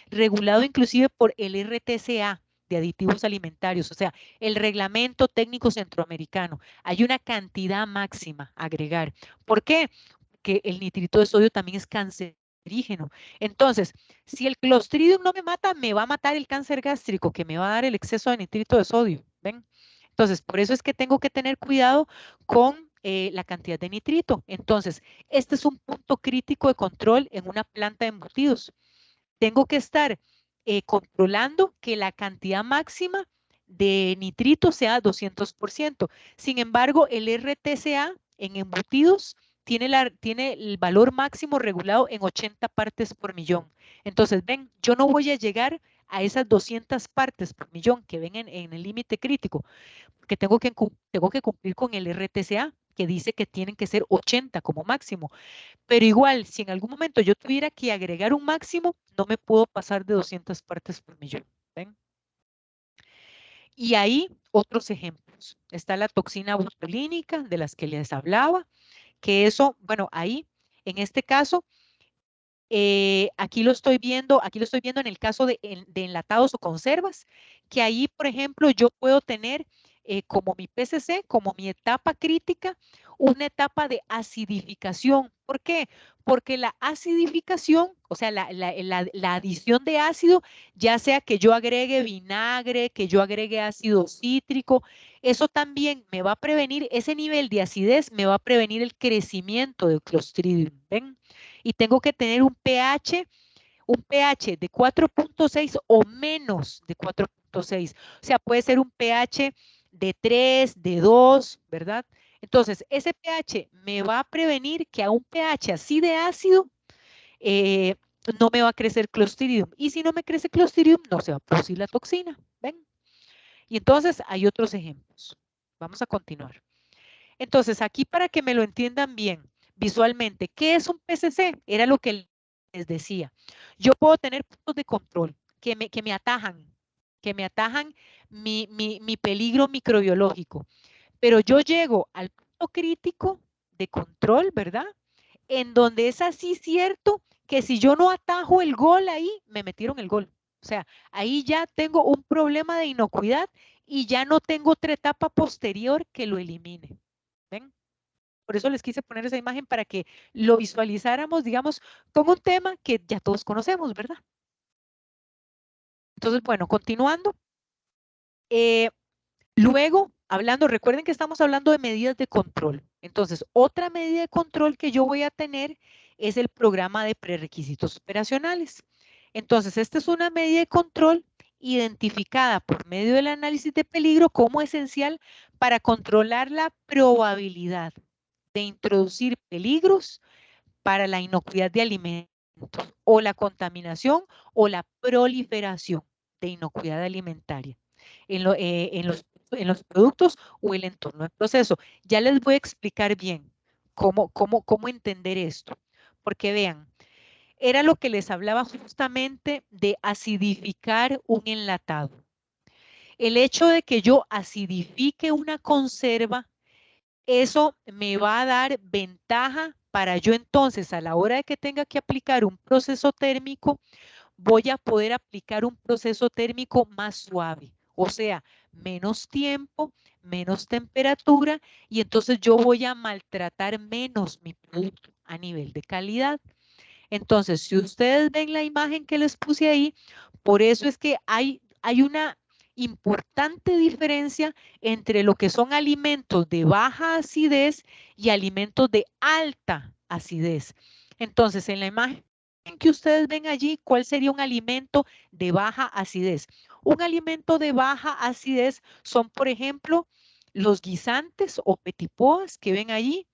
regulado inclusive por el RTCA de aditivos alimentarios, o sea, el reglamento técnico centroamericano. Hay una cantidad máxima a agregar. ¿Por qué? Porque el nitrito de sodio también es cancerígeno. Entonces, si el Clostridium no me mata, me va a matar el cáncer gástrico que me va a dar el exceso de nitrito de sodio. ¿Ven? Entonces, por eso es que tengo que tener cuidado con la cantidad de nitrito. Entonces, este es un punto crítico de control en una planta de embutidos. Tengo que estar controlando que la cantidad máxima de nitrito sea 200%. Sin embargo, el RTCA en embutidos tiene el valor máximo regulado en 80 partes por millón. Entonces, ven, yo no voy a llegar a esas 200 partes por millón que ven en el límite crítico, porque tengo que cumplir con el RTCA, que dice que tienen que ser 80 como máximo. Pero igual, si en algún momento yo tuviera que agregar un máximo, no me puedo pasar de 200 partes por millón. ¿Ven? Y ahí otros ejemplos. Está la toxina botulínica de las que les hablaba, que eso, bueno, ahí, en este caso, aquí lo estoy viendo en el caso de enlatados o conservas, que ahí, por ejemplo, yo puedo tener como mi PCC, como mi etapa crítica, una etapa de acidificación. ¿Por qué? Porque la acidificación, o sea, la adición de ácido, ya sea que yo agregue vinagre, que yo agregue ácido cítrico, eso también me va a prevenir, ese nivel de acidez me va a prevenir el crecimiento del Clostridium. ¿Ven? Y tengo que tener un pH de 4.6 o menos de 4.6. O sea, puede ser un pH de 3, de 2, ¿verdad? Entonces, ese pH me va a prevenir que a un pH así de ácido eh, no me va a crecer Clostridium. Y si no me crece Clostridium, no se va a producir la toxina. ¿Ven? Y entonces hay otros ejemplos. Vamos a continuar. Entonces, aquí para que me lo entiendan bien visualmente, ¿qué es un PCC? Era lo que les decía. Yo puedo tener puntos de control que me atajan mi peligro microbiológico, pero yo llego al punto crítico de control, ¿verdad? En donde es así cierto que si yo no atajo el gol ahí, me metieron el gol. O sea, ahí ya tengo un problema de inocuidad y ya no tengo otra etapa posterior que lo elimine. ¿Ven? Por eso les quise poner esa imagen para que lo visualizáramos, digamos, como un tema que ya todos conocemos, ¿verdad? Entonces, bueno, continuando. Luego, recuerden que estamos hablando de medidas de control. Entonces, otra medida de control que yo voy a tener es el programa de prerequisitos operacionales. Entonces, esta es una medida de control identificada por medio del análisis de peligro como esencial para controlar la probabilidad de introducir peligros para la inocuidad de alimentos o la contaminación o la proliferación de inocuidad alimentaria en los productos o el entorno del proceso. Ya les voy a explicar bien cómo entender esto, porque vean, era lo que les hablaba justamente de acidificar un enlatado. El hecho de que yo acidifique una conserva, eso me va a dar ventaja para yo entonces a la hora de que tenga que aplicar un proceso térmico, voy a poder aplicar un proceso térmico más suave, o sea, menos tiempo, menos temperatura, y entonces yo voy a maltratar menos mi producto a nivel de calidad. Entonces, si ustedes ven la imagen que les puse ahí, por eso es que hay una importante diferencia entre lo que son alimentos de baja acidez y alimentos de alta acidez. Entonces, en la imagen que ustedes ven allí, ¿cuál sería un alimento de baja acidez? Un alimento de baja acidez son, por ejemplo, los guisantes o petipoas que ven allí.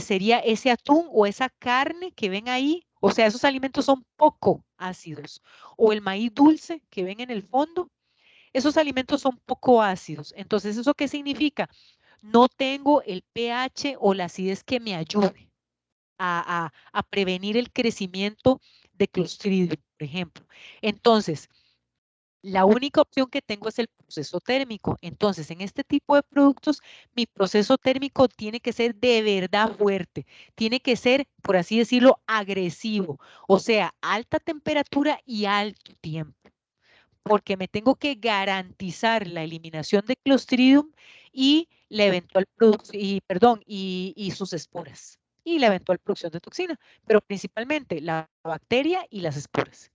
Sería ese atún o esa carne que ven ahí. O sea, esos alimentos son poco ácidos. O el maíz dulce que ven en el fondo. Esos alimentos son poco ácidos. Entonces, ¿eso qué significa? No tengo el pH o la acidez que me ayude a prevenir el crecimiento de Clostridium, por ejemplo. Entonces, la única opción que tengo es el proceso térmico. Entonces, en este tipo de productos, mi proceso térmico tiene que ser de verdad fuerte. Tiene que ser, por así decirlo, agresivo. O sea, alta temperatura y alto tiempo. Porque me tengo que garantizar la eliminación de Clostridium y la eventual y sus esporas y la eventual producción de toxina, pero principalmente la bacteria y las esporas.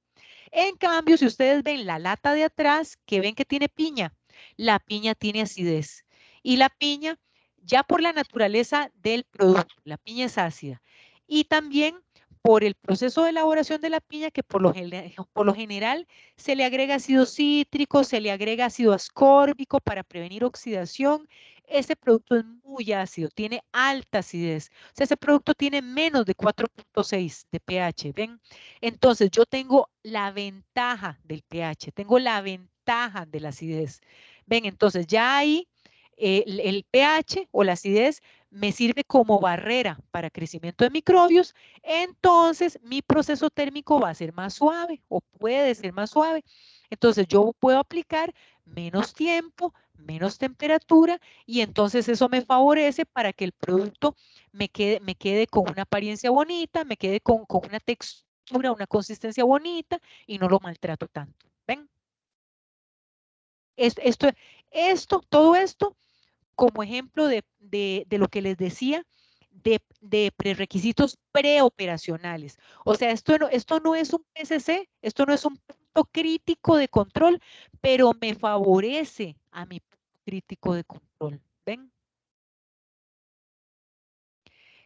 En cambio, si ustedes ven la lata de atrás, que ven que tiene piña, la piña tiene acidez. Y la piña, ya por la naturaleza del producto, la piña es ácida. Y también por el proceso de elaboración de la piña, que por lo general se le agrega ácido cítrico, se le agrega ácido ascórbico para prevenir oxidación. Ese producto es muy ácido, tiene alta acidez. O sea, ese producto tiene menos de 4.6 de pH. ¿Ven? Entonces, yo tengo la ventaja del pH, tengo la ventaja de la acidez. Ven, entonces ya ahí el pH o la acidez me sirve como barrera para crecimiento de microbios, entonces mi proceso térmico va a ser más suave o puede ser más suave. Entonces yo puedo aplicar menos tiempo, menos temperatura y entonces eso me favorece para que el producto me quede con una apariencia bonita, me quede con una textura, una consistencia bonita y no lo maltrato tanto. ¿Ven? Esto, esto, todo esto como ejemplo de lo que les decía de prerequisitos preoperacionales. O sea, esto no es un PCC, esto no es un punto crítico de control, pero me favorece a mi punto crítico de control. ¿Ven?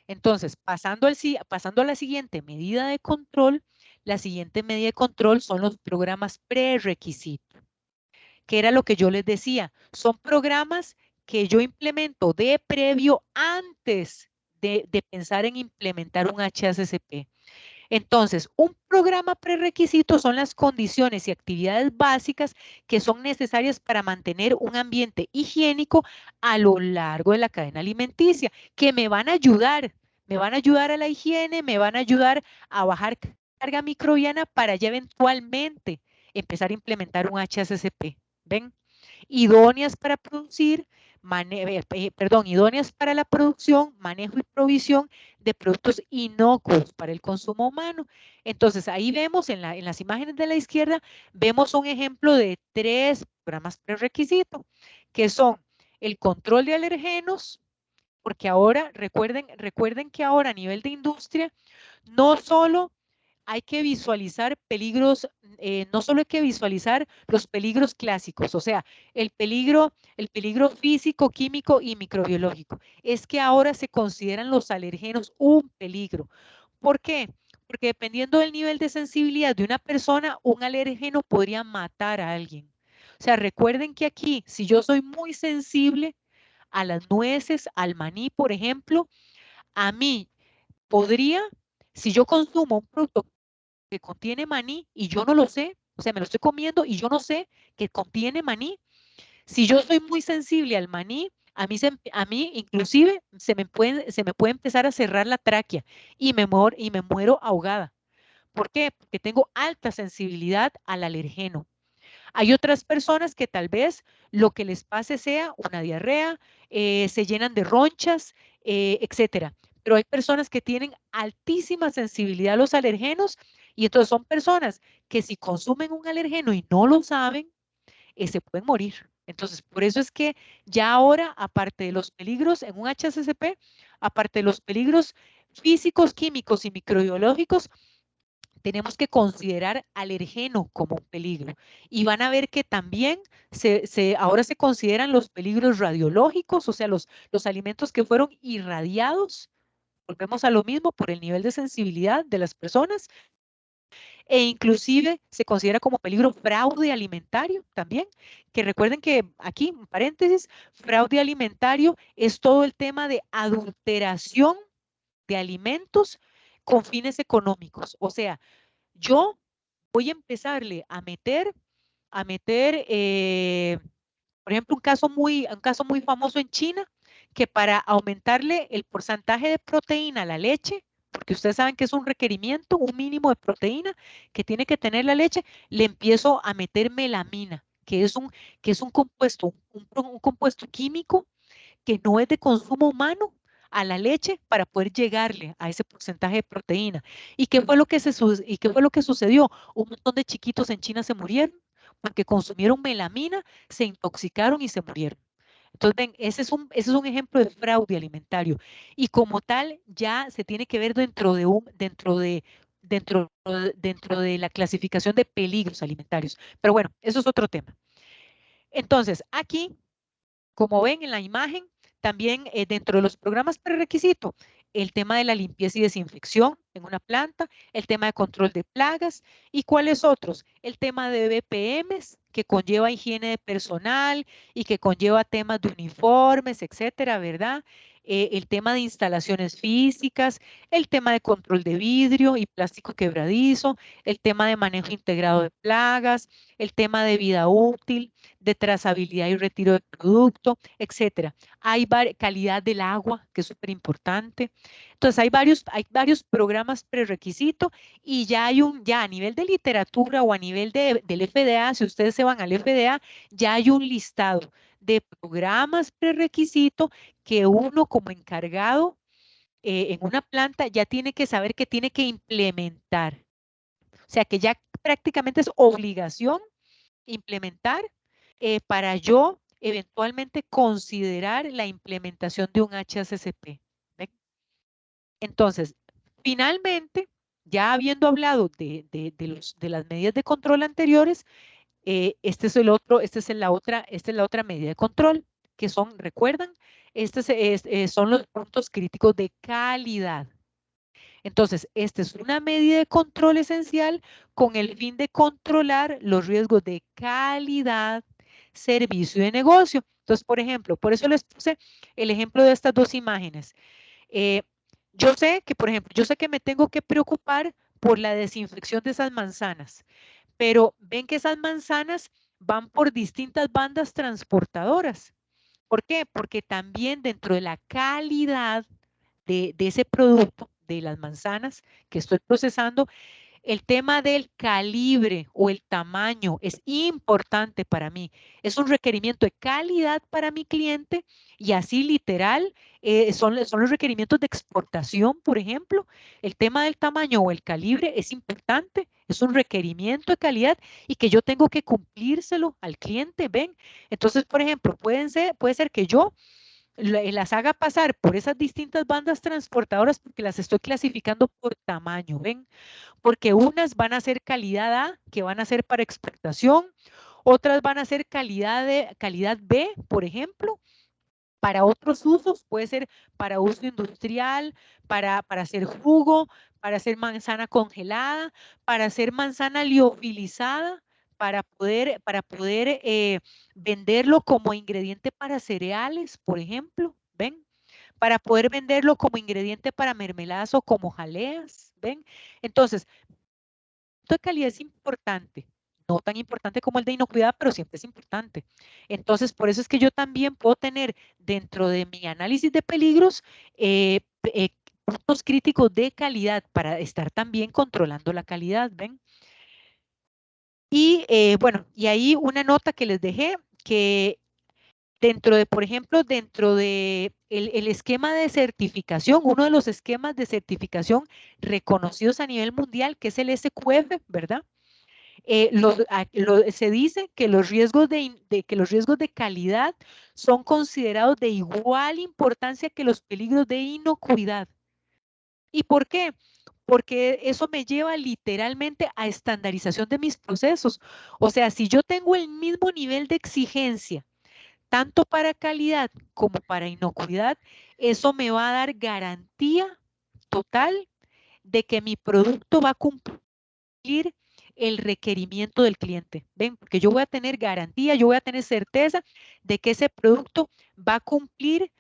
Entonces, pasando a la siguiente medida de control, la siguiente medida de control son los programas prerequisitos, que era lo que yo les decía. Son programas que yo implemento de previo antes de pensar en implementar un HACCP. Entonces, un programa prerequisito son las condiciones y actividades básicas que son necesarias para mantener un ambiente higiénico a lo largo de la cadena alimenticia, que me van a ayudar a la higiene, me van a ayudar a bajar carga microbiana para ya eventualmente empezar a implementar un HACCP. ¿Ven? Idóneas para producir, idóneas para la producción, manejo y provisión de productos inocuos para el consumo humano. Entonces, ahí vemos en las imágenes de la izquierda, vemos un ejemplo de 3 programas prerequisitos, que son el control de alergenos, porque ahora, recuerden que ahora a nivel de industria, no solo hay que visualizar peligros, no solo hay que visualizar los peligros clásicos, o sea, el peligro físico, químico y microbiológico. Es que ahora se consideran los alergenos un peligro. ¿Por qué? Porque dependiendo del nivel de sensibilidad de una persona, un alérgeno podría matar a alguien. O sea, recuerden que aquí, si yo soy muy sensible a las nueces, al maní, por ejemplo, a mí podría, si yo consumo un producto que contiene maní y yo no lo sé, o sea, me lo estoy comiendo y yo no sé que contiene maní. Si yo soy muy sensible al maní, a mí inclusive se me puede empezar a cerrar la tráquea y me muero ahogada. ¿Por qué? Porque tengo alta sensibilidad al alergeno. Hay otras personas que tal vez lo que les pase sea una diarrea, se llenan de ronchas, etcétera. Pero hay personas que tienen altísima sensibilidad a los alergenos y entonces son personas que si consumen un alergeno y no lo saben, se pueden morir. Entonces, por eso es que ya ahora, aparte de los peligros en un HACCP, aparte de los peligros físicos, químicos y microbiológicos, tenemos que considerar alergeno como un peligro. Y van a ver que también ahora se consideran los peligros radiológicos, o sea, los alimentos que fueron irradiados. Volvemos a lo mismo por el nivel de sensibilidad de las personas E inclusive se considera como peligro fraude alimentario también, que recuerden que aquí, en paréntesis, fraude alimentario es todo el tema de adulteración de alimentos con fines económicos. O sea, yo voy a empezarle a meter por ejemplo, un caso muy famoso en China, que para aumentarle el porcentaje de proteína a la leche, porque ustedes saben que es un requerimiento, un mínimo de proteína que tiene que tener la leche, le empiezo a meter melamina, que es un compuesto, un compuesto químico que no es de consumo humano a la leche para poder llegarle a ese porcentaje de proteína. ¿Y qué fue lo que y qué fue lo que sucedió? Un montón de chiquitos en China se murieron porque consumieron melamina, se intoxicaron y se murieron. Entonces, ven, ese es un ejemplo de fraude alimentario. Y como tal, ya se tiene que ver dentro de la clasificación de peligros alimentarios. Pero bueno, eso es otro tema. Entonces, aquí como ven en la imagen, también dentro de los programas prerequisito, el tema de la limpieza y desinfección en una planta, el tema de control de plagas y cuáles otros, el tema de BPMs que conlleva higiene de personal y que conlleva temas de uniformes, etcétera, ¿verdad? El tema de instalaciones físicas, el tema de control de vidrio y plástico quebradizo, el tema de manejo integrado de plagas, el tema de vida útil, de trazabilidad y retiro de producto, etcétera. Hay calidad del agua, que es súper importante. Entonces, hay varios programas prerequisitos y ya a nivel de literatura o a nivel del FDA, si ustedes se van al FDA, ya hay un listado de programas prerequisitos que uno como encargado en una planta ya tiene que saber que tiene que implementar. O sea, que ya prácticamente es obligación implementar para yo eventualmente considerar la implementación de un HACCP. ¿Ve? Entonces, finalmente, ya habiendo hablado de las medidas de control anteriores, esta es la otra medida de control, que son, recuerdan, son los puntos críticos de calidad. Entonces, esta es una medida de control esencial con el fin de controlar los riesgos de calidad, servicio y de negocio. Entonces, por ejemplo, por eso les puse el ejemplo de estas dos imágenes. Eh, yo sé que, por ejemplo, yo sé que me tengo que preocupar por la desinfección de esas manzanas, pero ven que esas manzanas van por distintas bandas transportadoras. ¿Por qué? Porque también dentro de la calidad de ese producto, de las manzanas que estoy procesando, el tema del calibre o el tamaño es importante para mí. Es un requerimiento de calidad para mi cliente y así literal son los requerimientos de exportación, por ejemplo. El tema del tamaño o el calibre es importante, es un requerimiento de calidad y que yo tengo que cumplírselo al cliente, ¿ven? Entonces, por ejemplo, puede ser que yo las haga pasar por esas distintas bandas transportadoras porque las estoy clasificando por tamaño, ¿ven? Porque unas van a ser calidad A, que van a ser para exportación, otras van a ser calidad B, por ejemplo, para otros usos, puede ser para uso industrial, para hacer jugo, para hacer manzana congelada, para hacer manzana liofilizada, para poder venderlo como ingrediente para cereales, por ejemplo, ¿ven? Para poder venderlo como ingrediente para mermeladas o como jaleas, ¿ven? Entonces, de calidad es importante, no tan importante como el de inocuidad, pero siempre es importante. Entonces, por eso es que yo también puedo tener dentro de mi análisis de peligros puntos críticos de calidad para estar también controlando la calidad, ¿ven? Y bueno, y ahí una nota que les dejé, que dentro de, por ejemplo, dentro de el esquema de certificación, uno de los esquemas de certificación reconocidos a nivel mundial, que es el SQF, ¿verdad? Se dice que que los riesgos de calidad son considerados de igual importancia que los peligros de inocuidad. ¿Y por qué? Porque eso me lleva literalmente a estandarización de mis procesos. O sea, si yo tengo el mismo nivel de exigencia, tanto para calidad como para inocuidad, eso me va a dar garantía total de que mi producto va a cumplir cumplir el requerimiento del cliente. ¿Ven? Porque yo voy a tener garantía, yo voy a tener certeza de que ese producto va a cumplir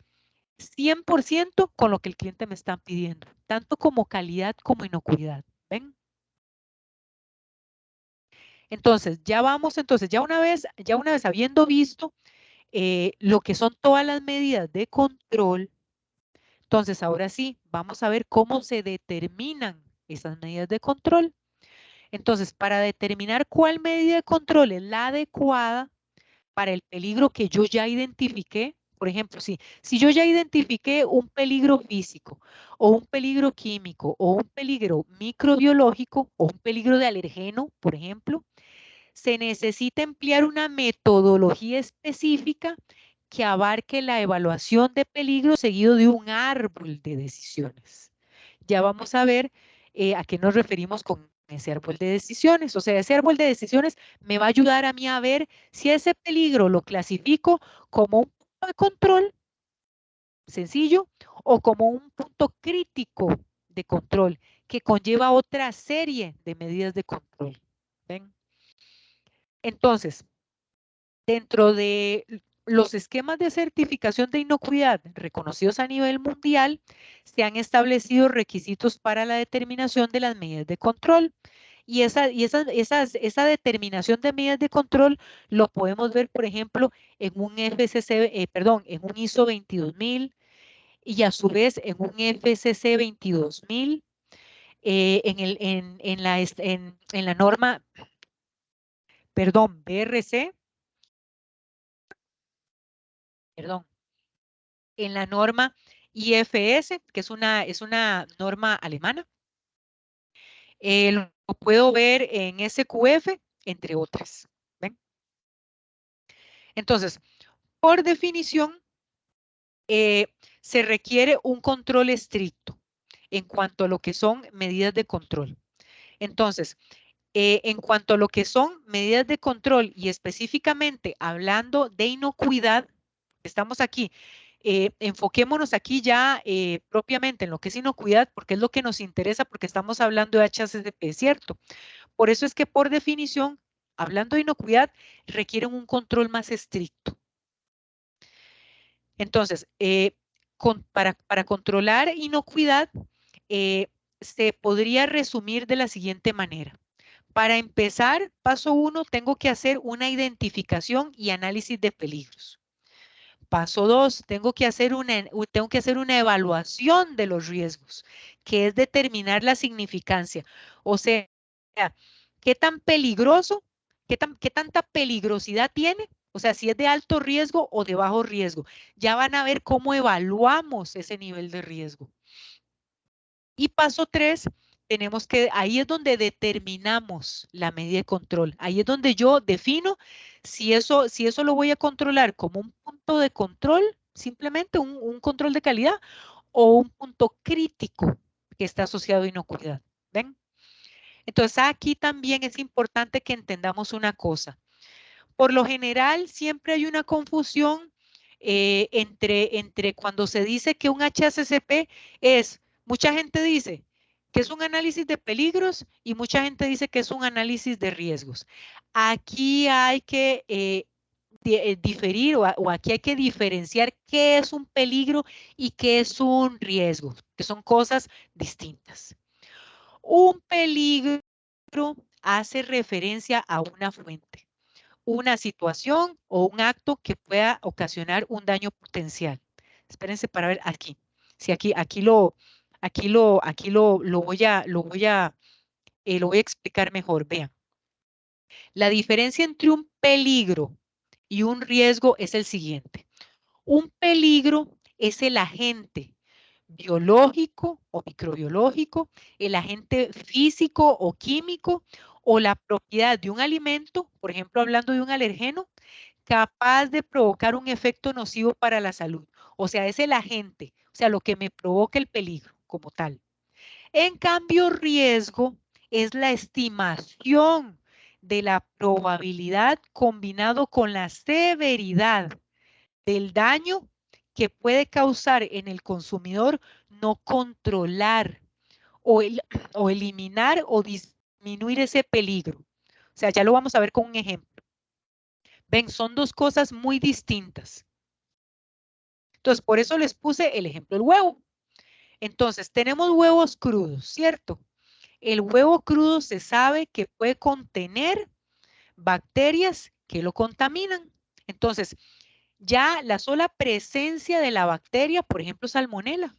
100% con lo que el cliente me está pidiendo, tanto como calidad como inocuidad. ¿Ven? Entonces, ya una vez habiendo visto lo que son todas las medidas de control, entonces ahora sí, vamos a ver cómo se determinan esas medidas de control. Entonces, para determinar cuál medida de control es la adecuada para el peligro que yo ya identifiqué, por ejemplo, si yo ya identifiqué un peligro físico o un peligro químico o un peligro microbiológico o un peligro de alergeno, por ejemplo, se necesita emplear una metodología específica que abarque la evaluación de peligro seguido de un árbol de decisiones. Ya vamos a ver a qué nos referimos con ese árbol de decisiones. O sea, ese árbol de decisiones me va a ayudar a mí a ver si ese peligro lo clasifico como un punto de control sencillo o como un punto crítico de control que conlleva otra serie de medidas de control. ¿Ven? Entonces, dentro de los esquemas de certificación de inocuidad reconocidos a nivel mundial, se han establecido requisitos para la determinación de las medidas de control. Y esa determinación de medidas de control lo podemos ver, por ejemplo, en un en un ISO 22000 y a su vez en un FCC 22000, en la norma, perdón, BRC, perdón, en la norma IFS, que es una norma alemana. Lo puedo ver en SQF, entre otras. ¿Ven? Entonces, por definición, se requiere un control estricto en cuanto a lo que son medidas de control. Entonces, en cuanto a lo que son medidas de control y específicamente hablando de inocuidad, estamos aquí. Enfoquémonos aquí ya propiamente en lo que es inocuidad, porque es lo que nos interesa, porque estamos hablando de HACCP, ¿cierto? Por eso es que por definición, hablando de inocuidad, requieren un control más estricto. Entonces, para controlar inocuidad, se podría resumir de la siguiente manera. Para empezar, paso 1, tengo que hacer una identificación y análisis de peligros. Paso 2, tengo que hacer una evaluación de los riesgos, que es determinar la significancia. O sea, qué tan peligroso, qué tanta peligrosidad tiene, o sea, si es de alto riesgo o de bajo riesgo. Ya van a ver cómo evaluamos ese nivel de riesgo. Y paso 3, ahí es donde determinamos la medida de control. Ahí es donde yo defino si eso lo voy a controlar como un punto de control, simplemente un control de calidad, o un punto crítico que está asociado a inocuidad. ¿Ven? Entonces aquí también es importante que entendamos una cosa. Por lo general siempre hay una confusión entre cuando se dice que un HACCP mucha gente dice que es un análisis de peligros y mucha gente dice que es un análisis de riesgos. Aquí hay que diferir o aquí hay que diferenciar qué es un peligro y qué es un riesgo, que son cosas distintas. Un peligro hace referencia a una fuente, una situación o un acto que pueda ocasionar un daño potencial. Espérense para ver aquí. Si lo voy a explicar mejor. Vean. La diferencia entre un peligro y un riesgo es el siguiente. Un peligro es el agente biológico o microbiológico, el agente físico o químico o la propiedad de un alimento, por ejemplo, hablando de un alergeno, capaz de provocar un efecto nocivo para la salud. O sea, es el agente, o sea, lo que me provoca el peligro como tal. En cambio, riesgo es la estimación de la probabilidad combinado con la severidad del daño que puede causar en el consumidor no controlar o eliminar o disminuir disminuir ese peligro. O sea, ya lo vamos a ver con un ejemplo. Ven, son dos cosas muy distintas. Entonces, por eso les puse el ejemplo del huevo. Entonces, tenemos huevos crudos, ¿cierto? El huevo crudo se sabe que puede contener bacterias que lo contaminan. Entonces, ya la sola presencia de la bacteria, por ejemplo, salmonela,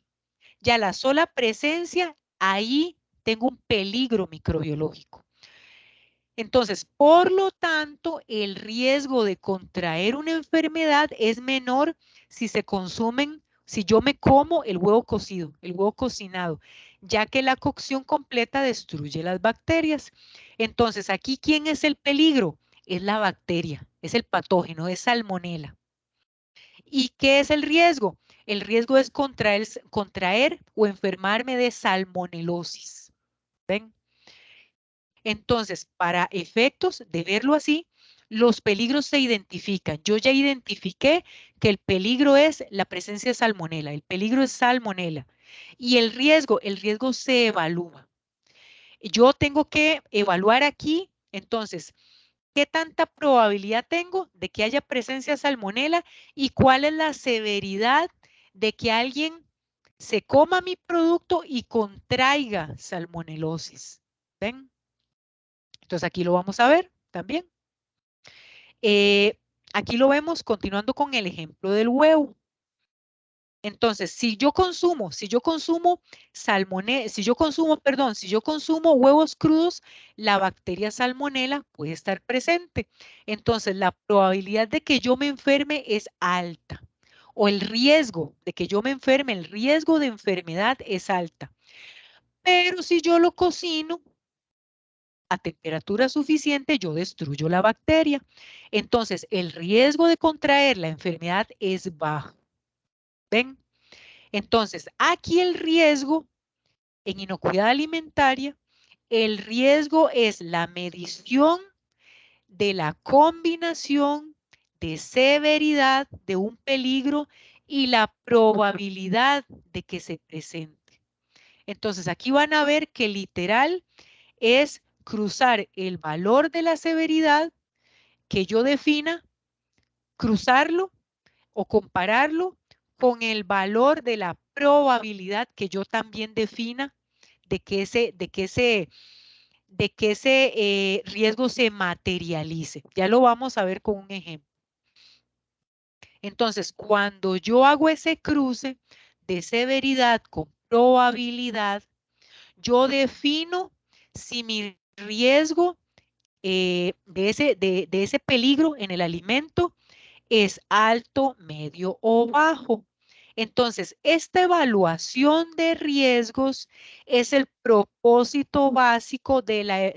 ya la sola presencia, ahí tengo un peligro microbiológico. Entonces, por lo tanto, el riesgo de contraer una enfermedad es menor si se consumen, si yo me como el huevo cocido, el huevo cocinado, ya que la cocción completa destruye las bacterias. Entonces, aquí, ¿quién es el peligro? Es la bacteria, es el patógeno, es salmonela. ¿Y qué es el riesgo? El riesgo es contraer o enfermarme de salmonelosis. ¿Ven? Entonces, para efectos de verlo así, los peligros se identifican. Yo ya identifiqué que el peligro es la presencia de salmonela, el peligro es salmonela. Y el riesgo se evalúa. Yo tengo que evaluar aquí, entonces, ¿qué tanta probabilidad tengo de que haya presencia de salmonela y cuál es la severidad de que alguien se coma mi producto y contraiga salmonelosis? ¿Ven? Entonces aquí lo vamos a ver también. Aquí lo vemos continuando con el ejemplo del huevo. Entonces, si yo consumo huevos crudos, la bacteria salmonela puede estar presente. Entonces, la probabilidad de que yo me enferme es alta. O el riesgo de que yo me enferme, el riesgo de enfermedad es alta. Pero si yo lo cocino a temperatura suficiente, yo destruyo la bacteria. Entonces, el riesgo de contraer la enfermedad es bajo. ¿Ven? Entonces, aquí el riesgo en inocuidad alimentaria, el riesgo es la medición de la combinación de severidad de un peligro y la probabilidad de que se presente. Entonces, aquí van a ver que literal es cruzar el valor de la severidad que yo defina, cruzarlo o compararlo con el valor de la probabilidad que yo también defina de que ese riesgo se materialice. Ya lo vamos a ver con un ejemplo. Entonces, cuando yo hago ese cruce de severidad con probabilidad, yo defino si mi riesgo de ese peligro en el alimento es alto, medio o bajo. Entonces, esta evaluación de riesgos es el propósito básico de la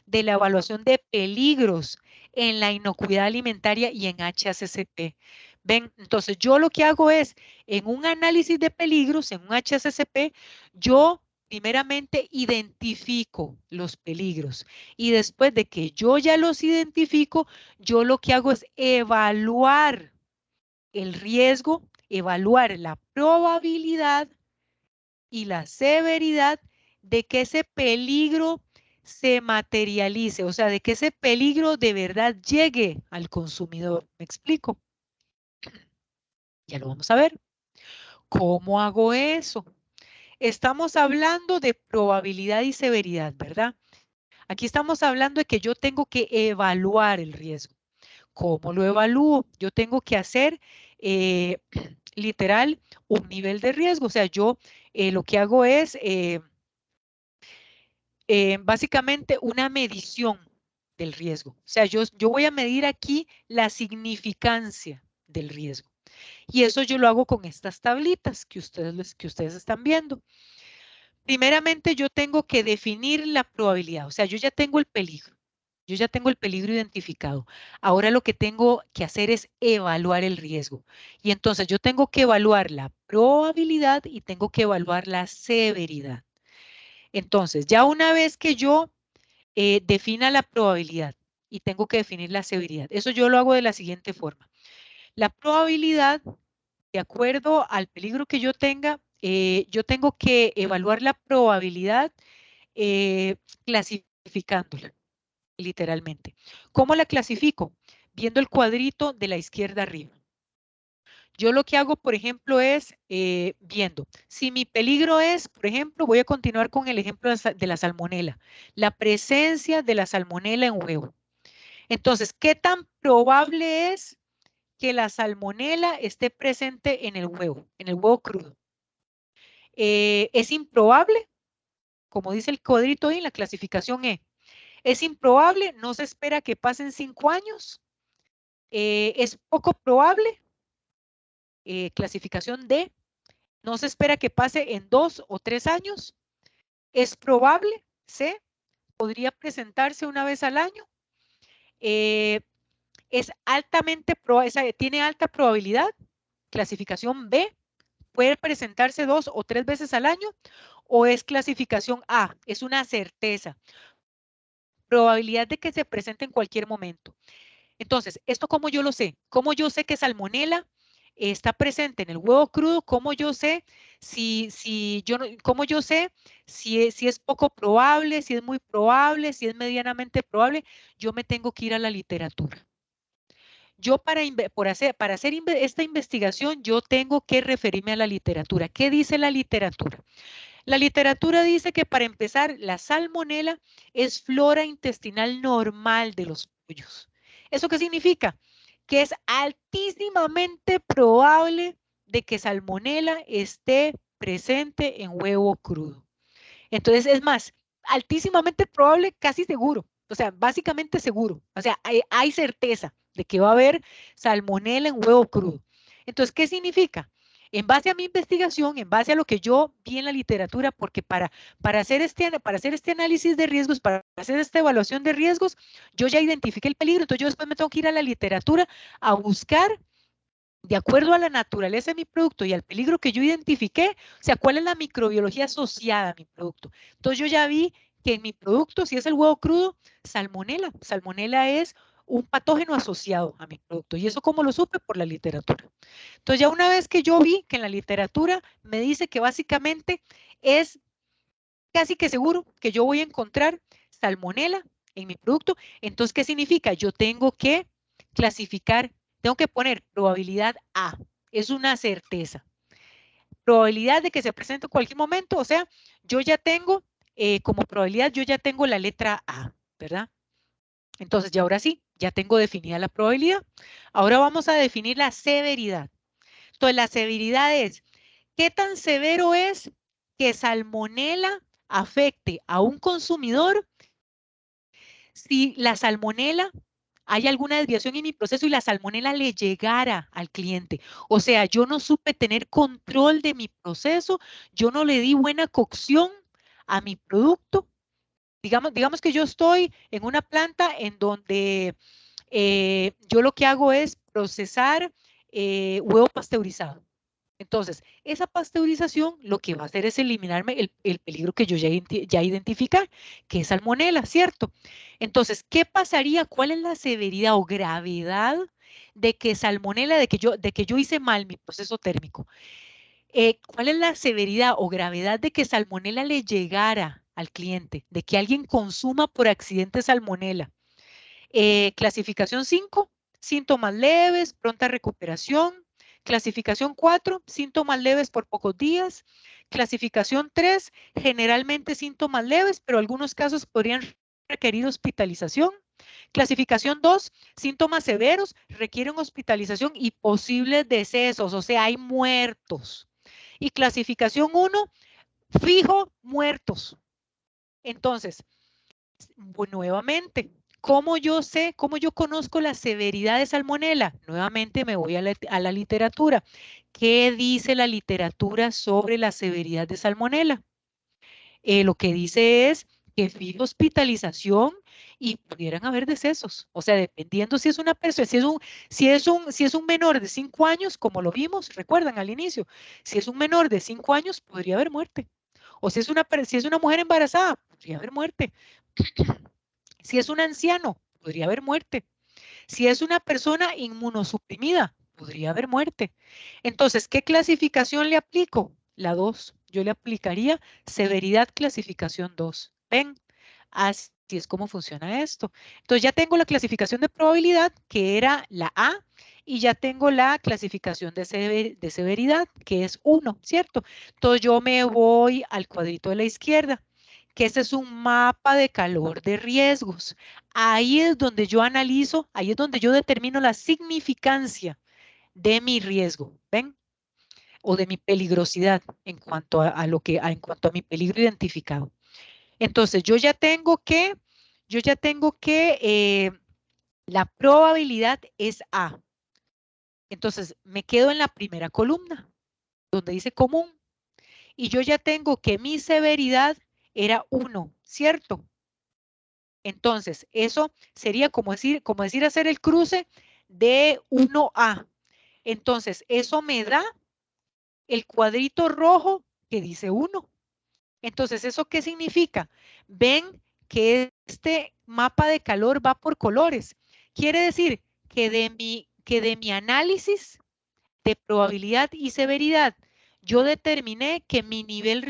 evaluación de peligros en la inocuidad alimentaria y en HACCP. Ven, entonces yo lo que hago es, en un análisis de peligros, en un HACCP, yo primeramente identifico los peligros y después de que yo ya los identifico, yo lo que hago es evaluar el riesgo, evaluar la probabilidad y la severidad de que ese peligro se materialice, o sea, de que ese peligro de verdad llegue al consumidor. ¿Me explico? Ya lo vamos a ver. ¿Cómo hago eso? Estamos hablando de probabilidad y severidad, ¿verdad? Aquí estamos hablando de que yo tengo que evaluar el riesgo. ¿Cómo lo evalúo? Yo tengo que hacer literal un nivel de riesgo. O sea, yo lo que hago es básicamente una medición del riesgo. O sea, yo voy a medir aquí la significancia del riesgo. Y eso yo lo hago con estas tablitas que ustedes están viendo. Primeramente, yo tengo que definir la probabilidad. O sea, yo ya tengo el peligro. Yo ya tengo el peligro identificado. Ahora lo que tengo que hacer es evaluar el riesgo. Y entonces yo tengo que evaluar la probabilidad y tengo que evaluar la severidad. Entonces, ya una vez que yo defina la probabilidad y tengo que definir la severidad, eso yo lo hago de la siguiente forma. La probabilidad, de acuerdo al peligro que yo tenga, yo tengo que evaluar la probabilidad clasificada clasificándola, literalmente. ¿Cómo la clasifico? Viendo el cuadrito de la izquierda arriba. Yo lo que hago, por ejemplo, es viendo, si mi peligro es, por ejemplo, voy a continuar con el ejemplo de la salmonela, la presencia de la salmonela en huevo. Entonces, ¿qué tan probable es que la salmonela esté presente en el huevo crudo? Es improbable, como dice el cuadrito ahí en la clasificación E. Es improbable, no se espera que pasen 5 años. Es poco probable, clasificación D. No se espera que pase en 2 o 3 años. Es probable, C. Podría presentarse una vez al año. Es altamente probable, tiene alta probabilidad. Clasificación B. Puede presentarse 2 o 3 veces al año. O es clasificación A. Es una certeza. Probabilidad de que se presente en cualquier momento. Entonces, ¿esto cómo yo lo sé? ¿Cómo yo sé que salmonela está presente en el huevo crudo? ¿Cómo yo sé cómo yo sé si es poco probable, si es muy probable, si es medianamente probable? Yo me tengo que ir a la literatura. Yo para hacer esta investigación, yo tengo que referirme a la literatura. ¿Qué dice la literatura? La literatura dice que para empezar, la salmonela es flora intestinal normal de los pollos. ¿Eso qué significa? Que es altísimamente probable de que salmonela esté presente en huevo crudo. Entonces, es más, altísimamente probable, casi seguro. O sea, básicamente seguro. O sea, hay certeza de que va a haber salmonela en huevo crudo. Entonces, ¿qué significa? En base a mi investigación, en base a lo que yo vi en la literatura, porque para hacer este análisis de riesgos, para hacer esta evaluación de riesgos, yo ya identifiqué el peligro, entonces yo después me tengo que ir a la literatura a buscar, de acuerdo a la naturaleza de mi producto y al peligro que yo identifiqué, o sea, cuál es la microbiología asociada a mi producto. Entonces yo ya vi que en mi producto, si es el huevo crudo, salmonela. Salmonela es un patógeno asociado a mi producto. ¿Y eso cómo lo supe? Por la literatura. Entonces ya una vez que yo vi que en la literatura me dice que básicamente es casi que seguro que yo voy a encontrar salmonela en mi producto, entonces, ¿qué significa? Yo tengo que clasificar, tengo que poner probabilidad A, es una certeza. Probabilidad de que se presente en cualquier momento, o sea, yo ya tengo, como probabilidad, yo ya tengo la letra A, ¿verdad? Entonces, ya ahora sí, ya tengo definida la probabilidad. Ahora vamos a definir la severidad. Entonces, la severidad es, ¿qué tan severo es que salmonela afecte a un consumidor si la salmonela, hay alguna desviación en mi proceso y la salmonela le llegara al cliente? O sea, yo no supe tener control de mi proceso, yo no le di buena cocción a mi producto. Digamos que yo estoy en una planta en donde yo lo que hago es procesar huevo pasteurizado. Entonces, esa pasteurización lo que va a hacer es eliminarme el peligro que yo ya identificar, que es salmonela, ¿cierto? Entonces, ¿qué pasaría? ¿Cuál es la severidad o gravedad de que salmonela, de que yo hice mal mi proceso térmico? ¿Cuál es la severidad o gravedad de que salmonela le llegara al cliente, de que alguien consuma por accidente salmonela? Clasificación 5, síntomas leves, pronta recuperación. Clasificación 4, síntomas leves por pocos días. Clasificación 3, generalmente síntomas leves, pero algunos casos podrían requerir hospitalización. Clasificación 2, síntomas severos, requieren hospitalización y posibles decesos, o sea, hay muertos. Y clasificación 1, fijo, muertos. Entonces, nuevamente, ¿cómo yo sé, cómo yo conozco la severidad de salmonela? Nuevamente me voy a la literatura. ¿Qué dice la literatura sobre la severidad de salmonela? Lo que dice es que fijo hospitalización y pudieran haber decesos. O sea, dependiendo si es una persona, si es un menor de 5 años, como lo vimos, recuerdan al inicio, si es un menor de 5 años, podría haber muerte. O si es una mujer embarazada, podría haber muerte. Si es un anciano, podría haber muerte. Si es una persona inmunosuprimida, podría haber muerte. Entonces, ¿qué clasificación le aplico? La 2. Yo le aplicaría severidad clasificación 2. ¿Ven? Así Así es como funciona esto. Entonces ya tengo la clasificación de probabilidad, que era la A, y ya tengo la clasificación de severidad, que es 1, ¿cierto? Entonces yo me voy al cuadrito de la izquierda, que este es un mapa de calor de riesgos. Ahí es donde yo analizo, ahí es donde yo determino la significancia de mi riesgo, ¿ven? O de mi peligrosidad en cuanto en cuanto a mi peligro identificado. Entonces, yo ya tengo que la probabilidad es A. Entonces, me quedo en la primera columna, donde dice común. Y yo ya tengo que mi severidad era 1, ¿cierto? Entonces, eso sería como decir hacer el cruce de 1A. Entonces, eso me da el cuadrito rojo que dice 1. Entonces, ¿eso qué significa? Ven que este mapa de calor va por colores. Quiere decir que de mi análisis de probabilidad y severidad, yo determiné que mi nivel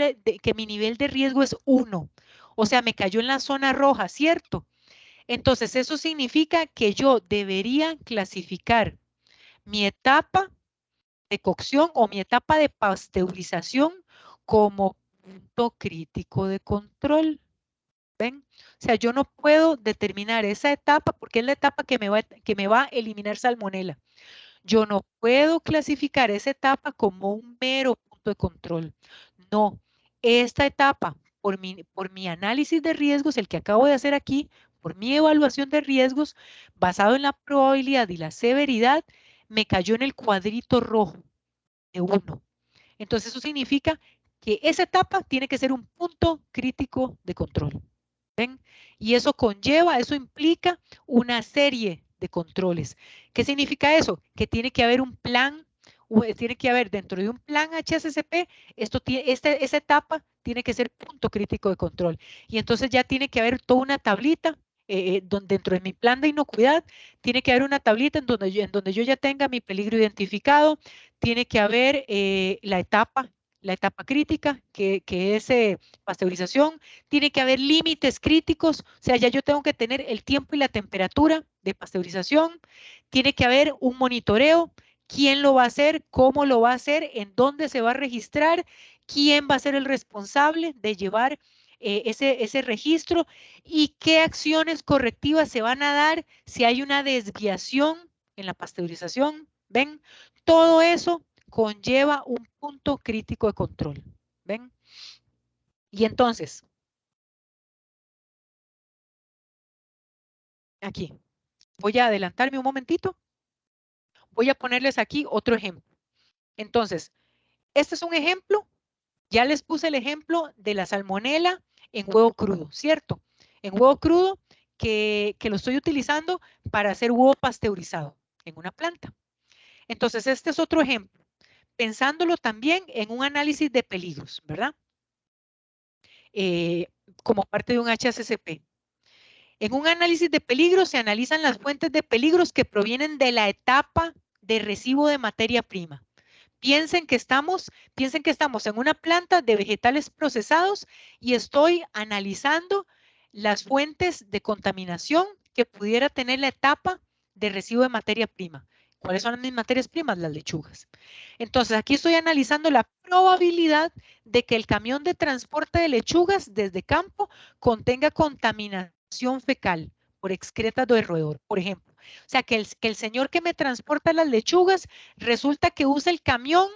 de riesgo es 1. O sea, me cayó en la zona roja, ¿cierto? Entonces, eso significa que yo debería clasificar mi etapa de cocción o mi etapa de pasteurización como punto crítico de control. ¿Ven? O sea, yo no puedo determinar esa etapa porque es la etapa que me va a eliminar salmonela. Yo no puedo clasificar esa etapa como un mero punto de control. No, esta etapa, por mi análisis de riesgos, el que acabo de hacer aquí, por mi evaluación de riesgos, basado en la probabilidad y la severidad, me cayó en el cuadrito rojo de 1. Entonces eso significa que esa etapa tiene que ser un punto crítico de control. ¿Ven? Y eso implica una serie de controles. ¿Qué significa eso? Que tiene que haber un plan, tiene que haber dentro de un plan HACCP, esa etapa tiene que ser punto crítico de control. Y entonces ya tiene que haber toda una tablita, dentro de mi plan de inocuidad, tiene que haber una tablita en donde yo ya tenga mi peligro identificado, tiene que haber la etapa crítica, que es pasteurización, tiene que haber límites críticos, o sea, ya yo tengo que tener el tiempo y la temperatura de pasteurización, tiene que haber un monitoreo, quién lo va a hacer, cómo lo va a hacer, en dónde se va a registrar, quién va a ser el responsable de llevar ese registro y qué acciones correctivas se van a dar si hay una desviación en la pasteurización. ¿Ven? Todo eso conlleva un punto crítico de control. ¿Ven? Y entonces, aquí, voy a adelantarme un momentito. Voy a ponerles aquí otro ejemplo. Entonces, este es un ejemplo. Ya les puse el ejemplo de la salmonela en huevo crudo, ¿cierto? En huevo crudo que lo estoy utilizando para hacer huevo pasteurizado en una planta. Entonces, este es otro ejemplo. Pensándolo también en un análisis de peligros, ¿verdad? Como parte de un HACCP. En un análisis de peligros se analizan las fuentes de peligros que provienen de la etapa de recibo de materia prima. Piensen que estamos en una planta de vegetales procesados y estoy analizando las fuentes de contaminación que pudiera tener la etapa de recibo de materia prima. ¿Cuáles son mis materias primas? Las lechugas. Entonces, aquí estoy analizando la probabilidad de que el camión de transporte de lechugas desde campo contenga contaminación fecal por excretas de roedor, por ejemplo. O sea, que el señor que me transporta las lechugas resulta que usa el camión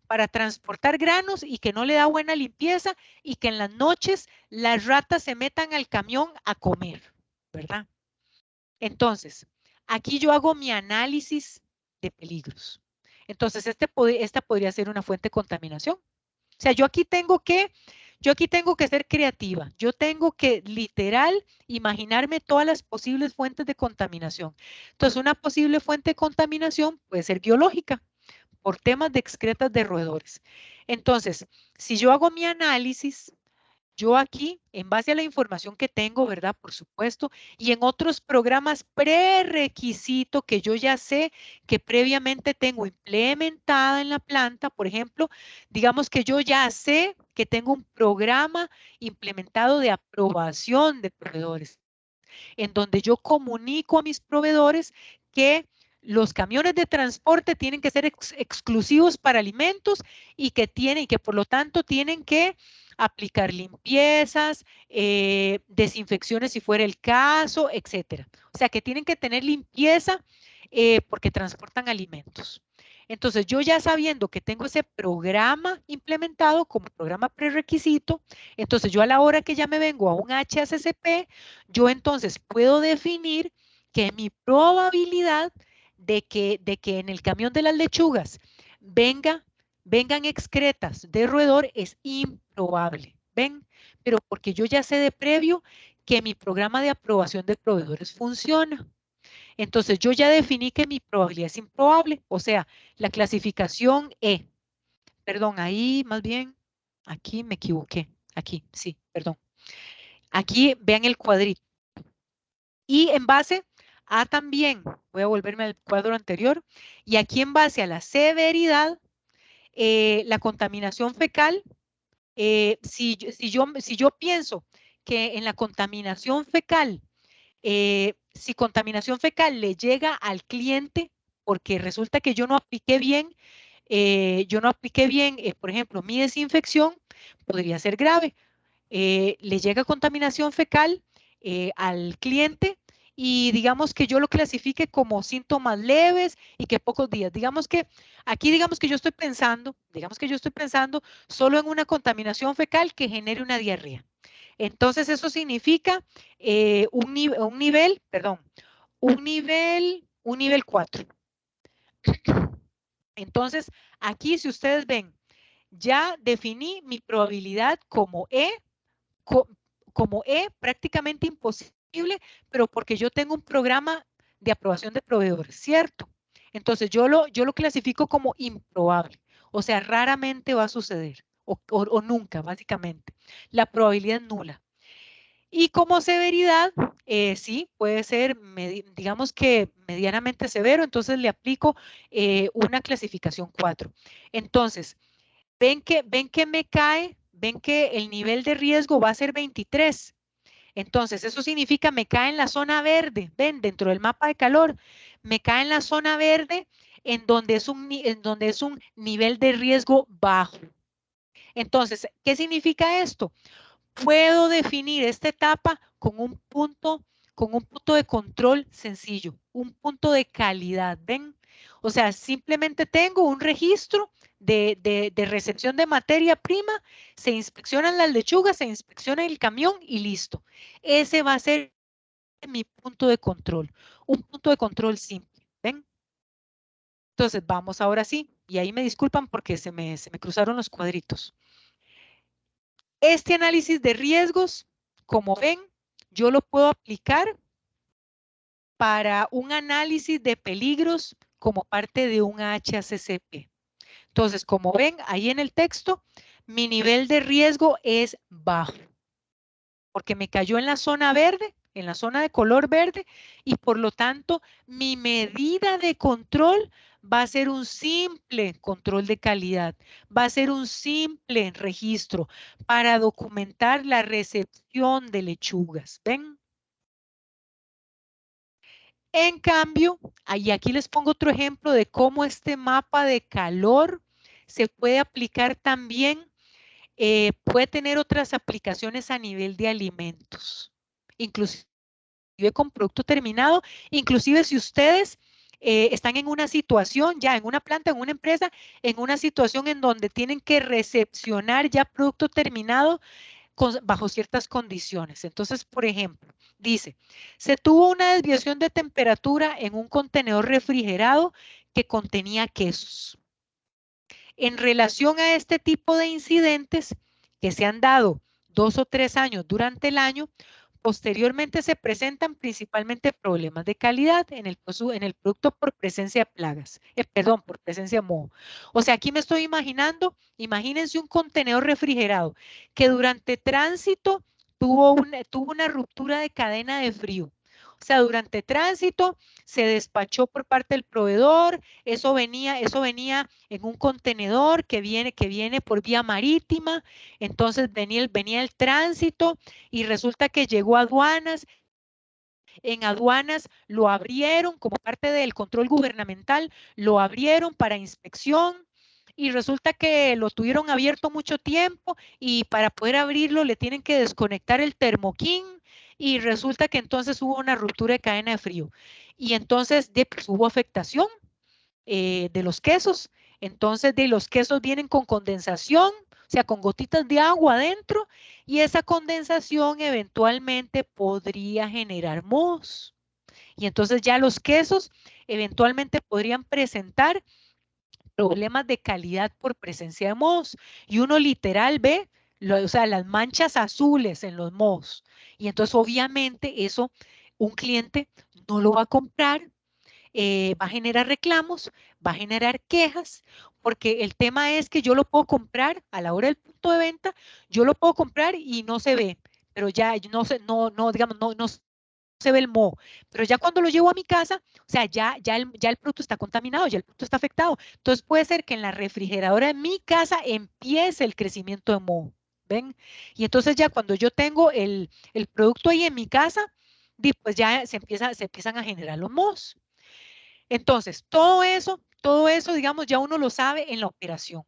para transportar granos y que no le da buena limpieza y que en las noches las ratas se metan al camión a comer, ¿verdad? Entonces, aquí yo hago mi análisis de peligros. Entonces, esta podría ser una fuente de contaminación. O sea, yo aquí tengo que ser creativa. Yo tengo que literal imaginarme todas las posibles fuentes de contaminación. Entonces, una posible fuente de contaminación puede ser biológica por temas de excretas de roedores. Entonces, si yo hago mi análisis, yo aquí, en base a la información que tengo, ¿verdad? Por supuesto, y en otros programas prerequisito que yo ya sé que previamente tengo implementada en la planta, por ejemplo, digamos que yo ya sé que tengo un programa implementado de aprobación de proveedores. en donde yo comunico a mis proveedores que los camiones de transporte tienen que ser exclusivos para alimentos y que por lo tanto tienen que aplicar limpiezas, desinfecciones si fuera el caso, etcétera. O sea, que tienen que tener limpieza porque transportan alimentos. Entonces, yo ya sabiendo que tengo ese programa implementado como programa prerequisito, entonces yo a la hora que ya me vengo a un HACCP, yo entonces puedo definir que mi probabilidad de que en el camión de las lechugas vengan excretas de roedor es improbable. ¿Ven? Pero porque yo ya sé de previo que mi programa de aprobación de proveedores funciona. Entonces yo ya definí que mi probabilidad es improbable, o sea, la clasificación E. Perdón, ahí más bien, aquí me equivoqué. Aquí, sí, perdón. Aquí vean el cuadrito. Y en base a también, voy a volverme al cuadro anterior, y aquí en base a la severidad, la contaminación fecal, si yo pienso que en la contaminación fecal, si contaminación fecal le llega al cliente, porque resulta que yo no apliqué bien, por ejemplo, mi desinfección, podría ser grave. Le llega contaminación fecal al cliente y digamos que yo lo clasifique como síntomas leves y que pocos días. Digamos que aquí digamos que yo estoy pensando solo en una contaminación fecal que genere una diarrea. Entonces eso significa un nivel 4. Entonces aquí si ustedes ven, ya definí mi probabilidad como prácticamente imposible, pero porque yo tengo un programa de aprobación de proveedores, ¿cierto? Entonces yo lo clasifico como improbable, o sea, raramente va a suceder, o nunca, básicamente. La probabilidad es nula. Y como severidad, sí, puede ser, digamos que medianamente severo, entonces le aplico una clasificación 4. Entonces, ven que ven que el nivel de riesgo va a ser 23. Entonces, eso significa me cae en la zona verde, ven, dentro del mapa de calor, me cae en la zona verde en donde es un nivel de riesgo bajo. Entonces, ¿qué significa esto? Puedo definir esta etapa con un punto de control sencillo, un punto de calidad, ¿ven? O sea, simplemente tengo un registro de recepción de materia prima, se inspeccionan las lechugas, se inspecciona el camión y listo. Ese va a ser mi punto de control, un punto de control simple, ¿ven? Entonces, vamos ahora sí, y ahí me disculpan porque se me cruzaron los cuadritos. Este análisis de riesgos, como ven, yo lo puedo aplicar para un análisis de peligros como parte de un HACCP. Entonces, como ven ahí en el texto, mi nivel de riesgo es bajo, porque me cayó en la zona verde, en la zona de color verde, y por lo tanto, mi medida de control va a ser un simple control de calidad, va a ser un simple registro para documentar la recepción de lechugas. ¿Ven? En cambio, y aquí les pongo otro ejemplo de cómo este mapa de calor se puede aplicar también, puede tener otras aplicaciones a nivel de alimentos, inclusive con producto terminado, inclusive si ustedes están en una situación, ya en una planta, en una empresa, en una situación en donde tienen que recepcionar ya producto terminado bajo ciertas condiciones. Entonces, por ejemplo, dice, se tuvo una desviación de temperatura en un contenedor refrigerado que contenía quesos. En relación a este tipo de incidentes que se han dado 2 o 3 años durante el año, posteriormente se presentan principalmente problemas de calidad en el producto por presencia de plagas, perdón, por presencia de moho. O sea, aquí me estoy imaginando, imagínense un contenedor refrigerado que durante tránsito tuvo una ruptura de cadena de frío. O sea, durante tránsito se despachó por parte del proveedor, eso venía en un contenedor que viene por vía marítima, entonces venía el tránsito y resulta que llegó a aduanas En aduanas lo abrieron como parte del control gubernamental, lo abrieron para inspección y resulta que lo tuvieron abierto mucho tiempo y para poder abrirlo le tienen que desconectar el termoquín y resulta que entonces hubo una ruptura de cadena de frío y entonces pues, hubo afectación de los quesos. Entonces de los quesos vienen con condensación, o sea, con gotitas de agua adentro y esa condensación eventualmente podría generar mohos. Y entonces ya los quesos eventualmente podrían presentar problemas de calidad por presencia de mohos. Y uno literal ve, o sea, las manchas azules en los mohos. Y entonces obviamente eso un cliente no lo va a comprar, va a generar reclamos, va a generar quejas, porque el tema es que yo lo puedo comprar a la hora del punto de venta, yo lo puedo comprar y no se ve, pero ya no se, no, digamos, no se ve el moho, pero ya cuando lo llevo a mi casa, o sea, ya el producto está contaminado, ya el producto está afectado. Entonces puede ser que en la refrigeradora de mi casa empiece el crecimiento de moho, ¿ven? Y entonces ya cuando yo tengo el producto ahí en mi casa, pues ya se empiezan a generar los mohos. Entonces, todo eso, digamos, ya uno lo sabe en la operación.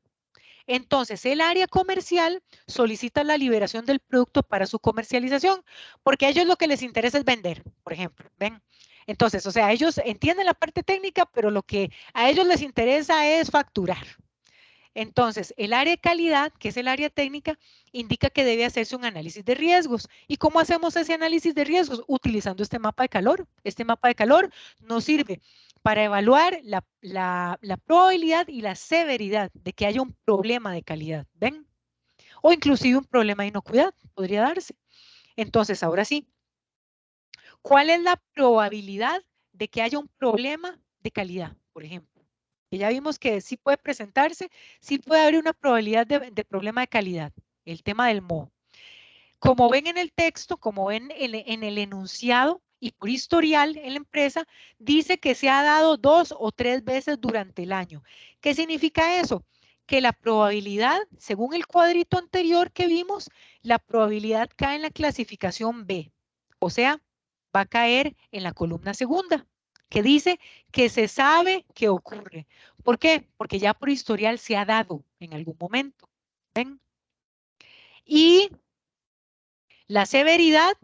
Entonces, el área comercial solicita la liberación del producto para su comercialización, porque a ellos lo que les interesa es vender, por ejemplo, ¿ven? Entonces, o sea, ellos entienden la parte técnica, pero lo que a ellos les interesa es facturar. Entonces, el área de calidad, que es el área técnica, indica que debe hacerse un análisis de riesgos. ¿Y cómo hacemos ese análisis de riesgos? Utilizando este mapa de calor. Este mapa de calor nos sirve para evaluar la probabilidad y la severidad de que haya un problema de calidad, ¿ven? O inclusive un problema de inocuidad podría darse. Entonces, ahora sí, ¿cuál es la probabilidad de que haya un problema de calidad, por ejemplo? Que ya vimos que sí puede presentarse, sí puede haber una probabilidad de problema de calidad, el tema del moho. Como ven en el texto, como ven en el enunciado y por historial en la empresa, dice que se ha dado 2 o 3 veces durante el año. ¿Qué significa eso? Que la probabilidad, según el cuadrito anterior que vimos, la probabilidad cae en la clasificación B. O sea, va a caer en la columna segunda, que dice que se sabe que ocurre. ¿Por qué? Porque ya por historial se ha dado en algún momento. ¿Ven? Y la severidad,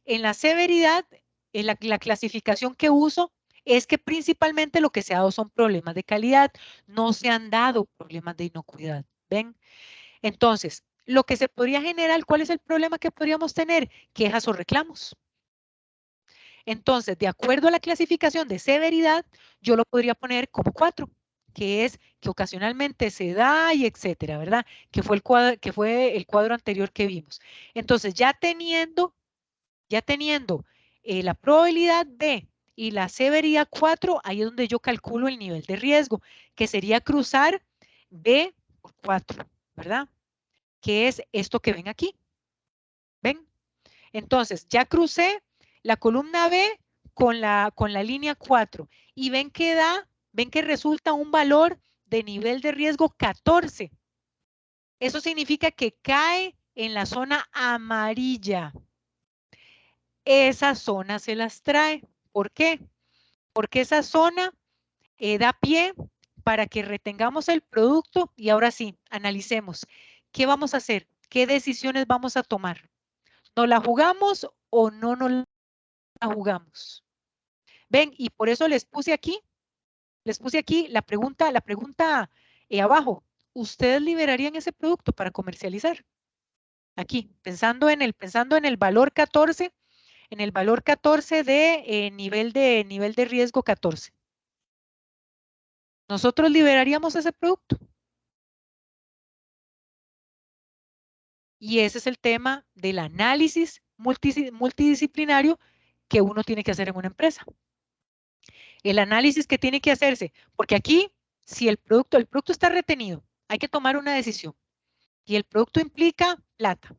en la severidad, en la clasificación que uso es que principalmente lo que se ha dado son problemas de calidad, no se han dado problemas de inocuidad. ¿Ven? Entonces, lo que se podría generar, ¿cuál es el problema que podríamos tener? Quejas o reclamos. Entonces, de acuerdo a la clasificación de severidad, yo lo podría poner como 4, que es que ocasionalmente se da y etcétera, ¿verdad? Que fue el cuadro anterior que vimos. Entonces, ya teniendo la probabilidad B y la severidad 4, ahí es donde yo calculo el nivel de riesgo, que sería cruzar B por 4, ¿verdad? Que es esto que ven aquí. ¿Ven? Entonces, ya crucé la columna B con la línea 4 y ven que resulta un valor de nivel de riesgo 14. Eso significa que cae en la zona amarilla. Esa zona se las trae. ¿Por qué? Porque esa zona da pie para que retengamos el producto y ahora sí, analicemos. ¿Qué vamos a hacer? ¿Qué decisiones vamos a tomar? ¿Nos la jugamos o no nos la jugamos? Ven, y por eso les puse aquí la pregunta abajo. ¿Ustedes liberarían ese producto para comercializar? Aquí, pensando en el valor 14, en el valor 14 de nivel de riesgo 14. ¿Nosotros liberaríamos ese producto? Y ese es el tema del análisis multidisciplinario que uno tiene que hacer en una empresa. El análisis que tiene que hacerse, porque aquí, si el producto está retenido, hay que tomar una decisión. Y el producto implica plata,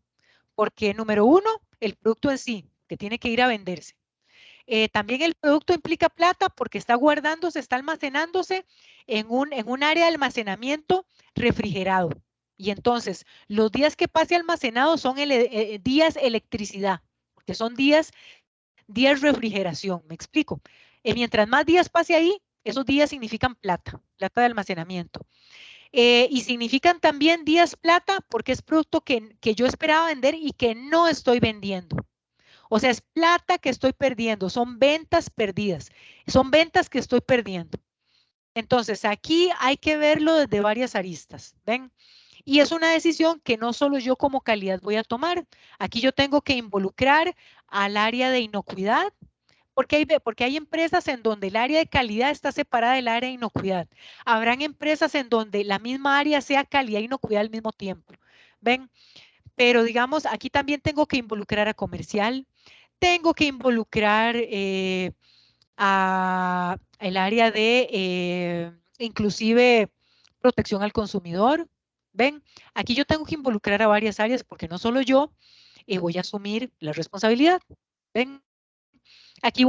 porque número uno, el producto en sí, que tiene que ir a venderse. También el producto implica plata porque está guardándose, está almacenándose en un área de almacenamiento refrigerado. Y entonces, los días que pase almacenado son días electricidad, porque son días días refrigeración, me explico. Mientras más días pase ahí, esos días significan plata, plata de almacenamiento. Y significan también días plata porque es producto que yo esperaba vender y que no estoy vendiendo. O sea, es plata que estoy perdiendo, son ventas perdidas, son ventas que estoy perdiendo. Entonces, aquí hay que verlo desde varias aristas, ¿ven? Y es una decisión que no solo yo como calidad voy a tomar. Aquí yo tengo que involucrar al área de inocuidad, porque hay empresas en donde el área de calidad está separada del área de inocuidad. Habrán empresas en donde la misma área sea calidad e inocuidad al mismo tiempo. ¿Ven? Pero digamos, aquí también tengo que involucrar a comercial, tengo que involucrar a el área de inclusive protección al consumidor. ¿Ven? Aquí yo tengo que involucrar a varias áreas porque no solo yo voy a asumir la responsabilidad. ¿Ven? Aquí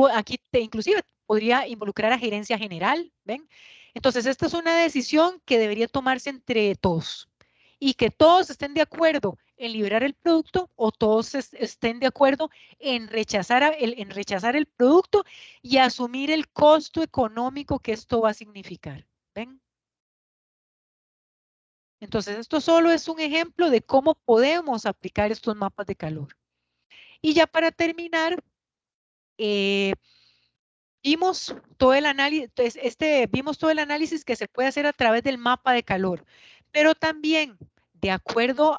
inclusive podría involucrar a gerencia general, ¿ven? Entonces, esta es una decisión que debería tomarse entre todos y que todos estén de acuerdo en liberar el producto o todos estén de acuerdo en rechazar el producto y asumir el costo económico que esto va a significar, ¿ven? Entonces, esto solo es un ejemplo de cómo podemos aplicar estos mapas de calor. Y ya para terminar, vimos todo el análisis, vimos todo el análisis que se puede hacer a través del mapa de calor, pero también de acuerdo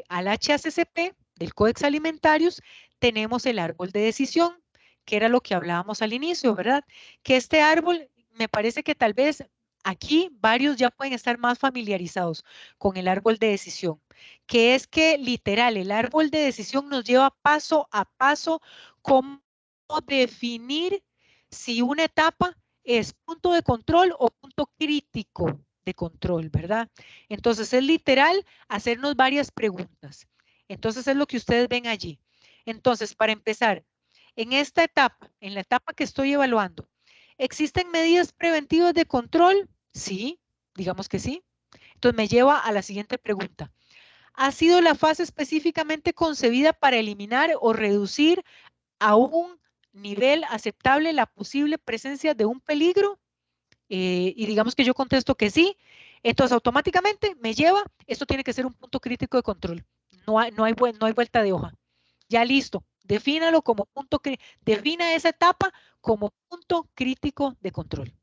al HACCP del Codex Alimentarius, tenemos el árbol de decisión, que era lo que hablábamos al inicio, ¿verdad? Que este árbol, me parece que tal vez aquí varios ya pueden estar más familiarizados con el árbol de decisión, que es que literal, el árbol de decisión nos lleva paso a paso cómo definir si una etapa es punto de control o punto crítico de control, ¿verdad? Entonces es literal hacernos varias preguntas. Entonces es lo que ustedes ven allí. Entonces, para empezar, en esta etapa, en la etapa que estoy evaluando, ¿existen medidas preventivas de control? Sí, digamos que sí. Entonces me lleva a la siguiente pregunta. ¿Ha sido la fase específicamente concebida para eliminar o reducir a un nivel aceptable la posible presencia de un peligro? Y digamos que yo contesto que sí, entonces automáticamente me lleva, esto tiene que ser un punto crítico de control. No hay vuelta de hoja. Ya listo, defínalo como defina esa etapa como punto crítico de control.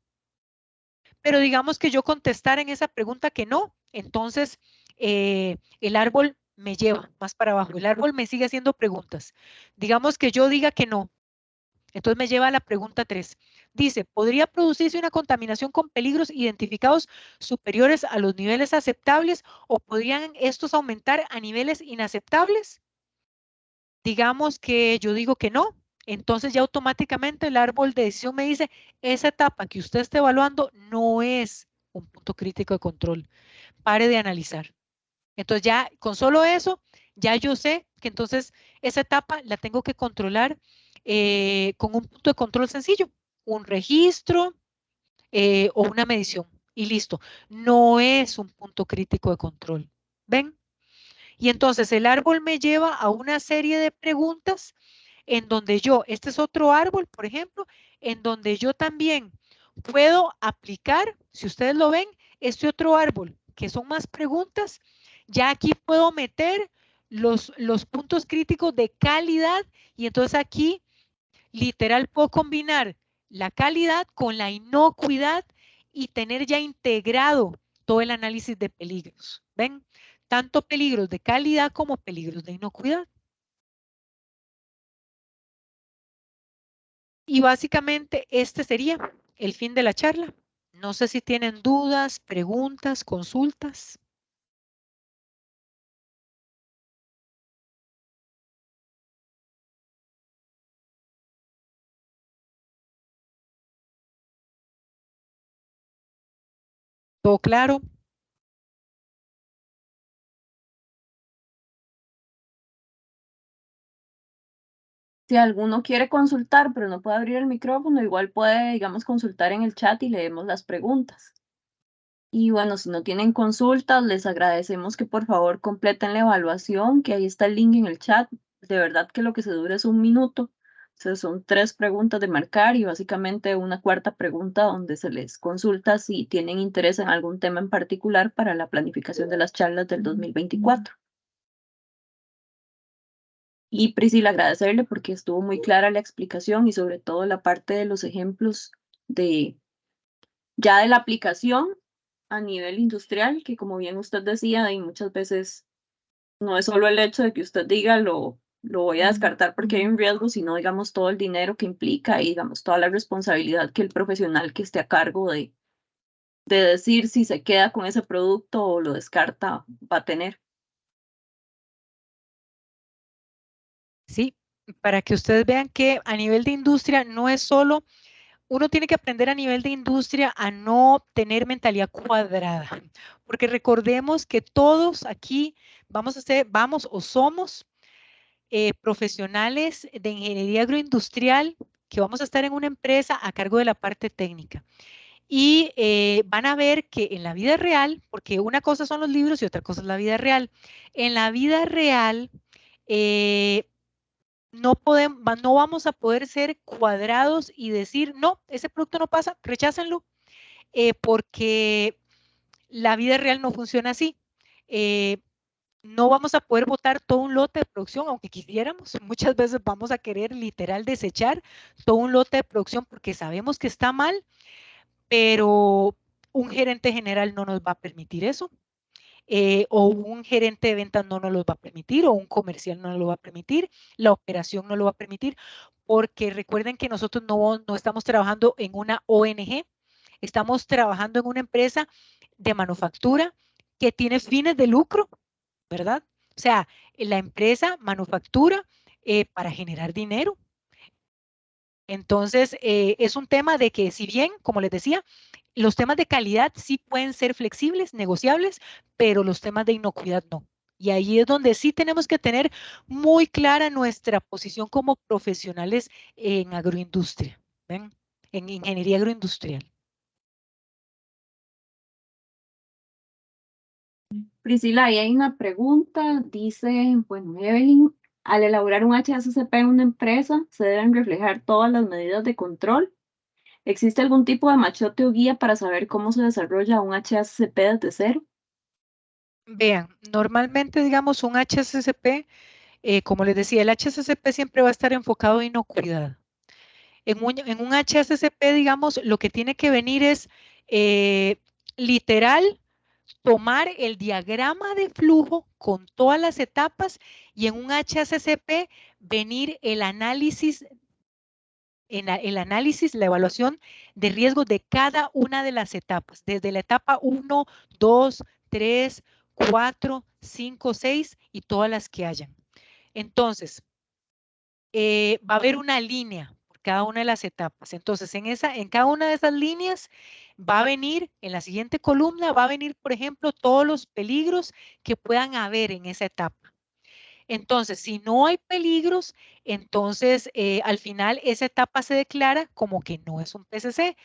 Pero digamos que yo contestara en esa pregunta que no, entonces el árbol me lleva más para abajo. El árbol me sigue haciendo preguntas. Digamos que yo diga que no, entonces me lleva a la pregunta 3. Dice, ¿podría producirse una contaminación con peligros identificados superiores a los niveles aceptables o podrían estos aumentar a niveles inaceptables? Digamos que yo digo que no. Entonces ya automáticamente el árbol de decisión me dice, esa etapa que usted está evaluando no es un punto crítico de control. Pare de analizar. Entonces ya con solo eso, ya yo sé que entonces esa etapa la tengo que controlar con un punto de control sencillo, un registro o una medición y listo. No es un punto crítico de control. ¿Ven? Y entonces el árbol me lleva a una serie de preguntas en donde yo, este es otro árbol, por ejemplo, en donde yo también puedo aplicar, si ustedes lo ven, este otro árbol, que son más preguntas, ya aquí puedo meter los puntos críticos de calidad y entonces aquí literal puedo combinar la calidad con la inocuidad y tener ya integrado todo el análisis de peligros. ¿Ven? Tanto peligros de calidad como peligros de inocuidad. Y básicamente este sería el fin de la charla. No sé si tienen dudas, preguntas, consultas. ¿Todo claro? Si alguno quiere consultar, pero no puede abrir el micrófono, igual puede, digamos, consultar en el chat y leemos las preguntas. Y bueno, si no tienen consultas, les agradecemos que por favor completen la evaluación, que ahí está el link en el chat. De verdad que lo que se dura es un minuto Entonces son 3 preguntas de marcar y básicamente una cuarta pregunta donde se les consulta si tienen interés en algún tema en particular para la planificación de las charlas del 2024. Y Priscila, agradecerle porque estuvo muy clara la explicación y sobre todo la parte de los ejemplos de ya de la aplicación a nivel industrial, que como bien usted decía, y muchas veces no es solo el hecho de que usted diga lo voy a descartar porque hay un riesgo, sino digamos todo el dinero que implica y digamos toda la responsabilidad que el profesional que esté a cargo de decir si se queda con ese producto o lo descarta va a tener. Sí, para que ustedes vean que a nivel de industria no es solo, uno tiene que aprender a nivel de industria a no tener mentalidad cuadrada, porque recordemos que todos aquí vamos o somos profesionales de ingeniería agroindustrial que vamos a estar en una empresa a cargo de la parte técnica. Y van a ver que en la vida real, porque una cosa son los libros y otra cosa es la vida real, en la vida real no vamos a poder ser cuadrados y decir, no, ese producto no pasa, rechácenlo, porque la vida real no funciona así. No vamos a poder botar todo un lote de producción, aunque quisiéramos. Muchas veces vamos a querer literal desechar todo un lote de producción porque sabemos que está mal, pero un gerente general no nos va a permitir eso. O un gerente de ventas no nos lo va a permitir, o un comercial no nos lo va a permitir, la operación no lo va a permitir, porque recuerden que nosotros no estamos trabajando en una ONG, estamos trabajando en una empresa de manufactura que tiene fines de lucro, ¿verdad? O sea, la empresa manufactura para generar dinero. Entonces, es un tema de que si bien, como les decía, los temas de calidad sí pueden ser flexibles, negociables, pero los temas de inocuidad no. Y ahí es donde sí tenemos que tener muy clara nuestra posición como profesionales en agroindustria, ¿ven? En ingeniería agroindustrial. Priscila, ahí hay una pregunta, dice, bueno, Evelyn, al elaborar un HACCP en una empresa, ¿se deben reflejar todas las medidas de control? ¿Existe algún tipo de machote o guía para saber cómo se desarrolla un HACCP desde cero? Vean, normalmente, digamos, un HACCP, como les decía, el HACCP siempre va a estar enfocado en inocuidad. En un HACCP, digamos, lo que tiene que venir es literal tomar el diagrama de flujo con todas las etapas y en un HACCP venir el análisis, la evaluación de riesgos de cada una de las etapas, desde la etapa 1, 2, 3, 4, 5, 6 y todas las que hayan. Entonces, va a haber una línea por cada una de las etapas. Entonces, en cada una de esas líneas va a venir, en la siguiente columna, va a venir, por ejemplo, todos los peligros que puedan haber en esa etapa. Entonces, si no hay peligros, entonces al final esa etapa se declara como que no es un PCC.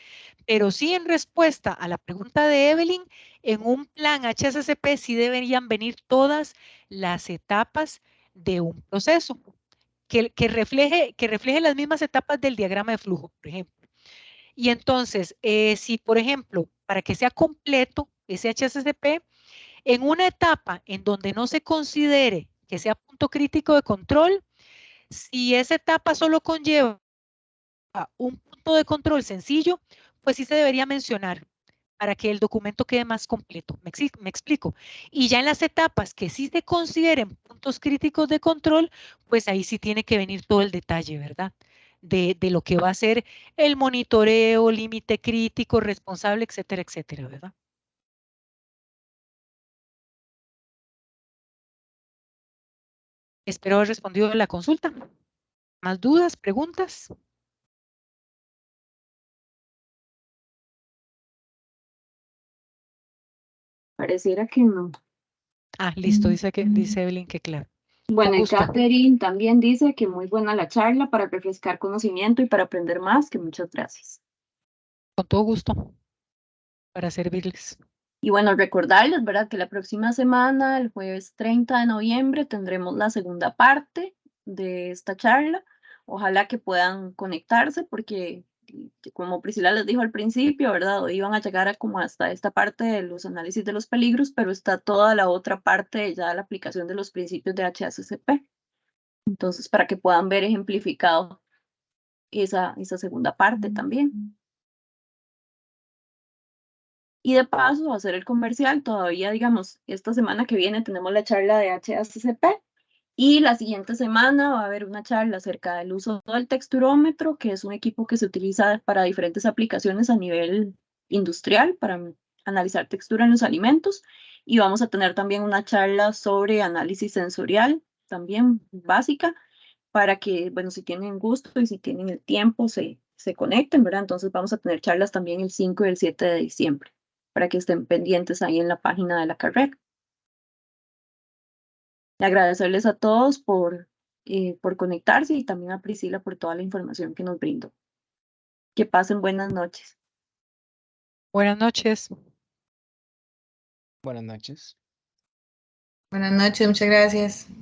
Pero sí, en respuesta a la pregunta de Evelyn, en un plan HACCP sí deberían venir todas las etapas de un proceso que refleje las mismas etapas del diagrama de flujo, por ejemplo. Y entonces, si por ejemplo, para que sea completo ese HACCP, en una etapa en donde no se considere que sea punto crítico de control, si esa etapa solo conlleva un punto de control sencillo, pues sí se debería mencionar para que el documento quede más completo. Me explico. Y ya en las etapas que sí se consideren puntos críticos de control, pues ahí sí tiene que venir todo el detalle, ¿verdad? De lo que va a ser el monitoreo, límite crítico, responsable, etcétera, etcétera, ¿verdad? Espero haber respondido a la consulta. ¿Más dudas, preguntas? Pareciera que no. Ah, listo, dice Evelyn que claro. Con Bueno, y gusto, Catherine también dice que muy buena la charla para refrescar conocimiento y para aprender más, que muchas gracias. con todo gusto para servirles. Y bueno, recordarles, ¿verdad? Que la próxima semana, el jueves 30 de noviembre, tendremos la segunda parte de esta charla. ojalá que puedan conectarse porque como Priscila les dijo al principio, ¿verdad? Hoy iban a llegar a como hasta esta parte de los análisis de los peligros, pero está toda la otra parte ya de la aplicación de los principios de HACCP. Entonces, para que puedan ver ejemplificado esa segunda parte también. Y de paso, hacer el comercial, todavía, digamos, esta semana que viene tenemos la charla de HACCP y la siguiente semana va a haber una charla acerca del uso del texturómetro, que es un equipo que se utiliza para diferentes aplicaciones a nivel industrial, para analizar textura en los alimentos. Y vamos a tener también una charla sobre análisis sensorial, también básica, para que, bueno, si tienen gusto y si tienen el tiempo, se conecten, ¿verdad? Entonces vamos a tener charlas también el 5 y el 7 de diciembre, para que estén pendientes ahí en la página de la carrera. Y agradecerles a todos por conectarse y también a Priscila por toda la información que nos brindó. Que pasen buenas noches. Buenas noches. Buenas noches. Buenas noches, muchas gracias.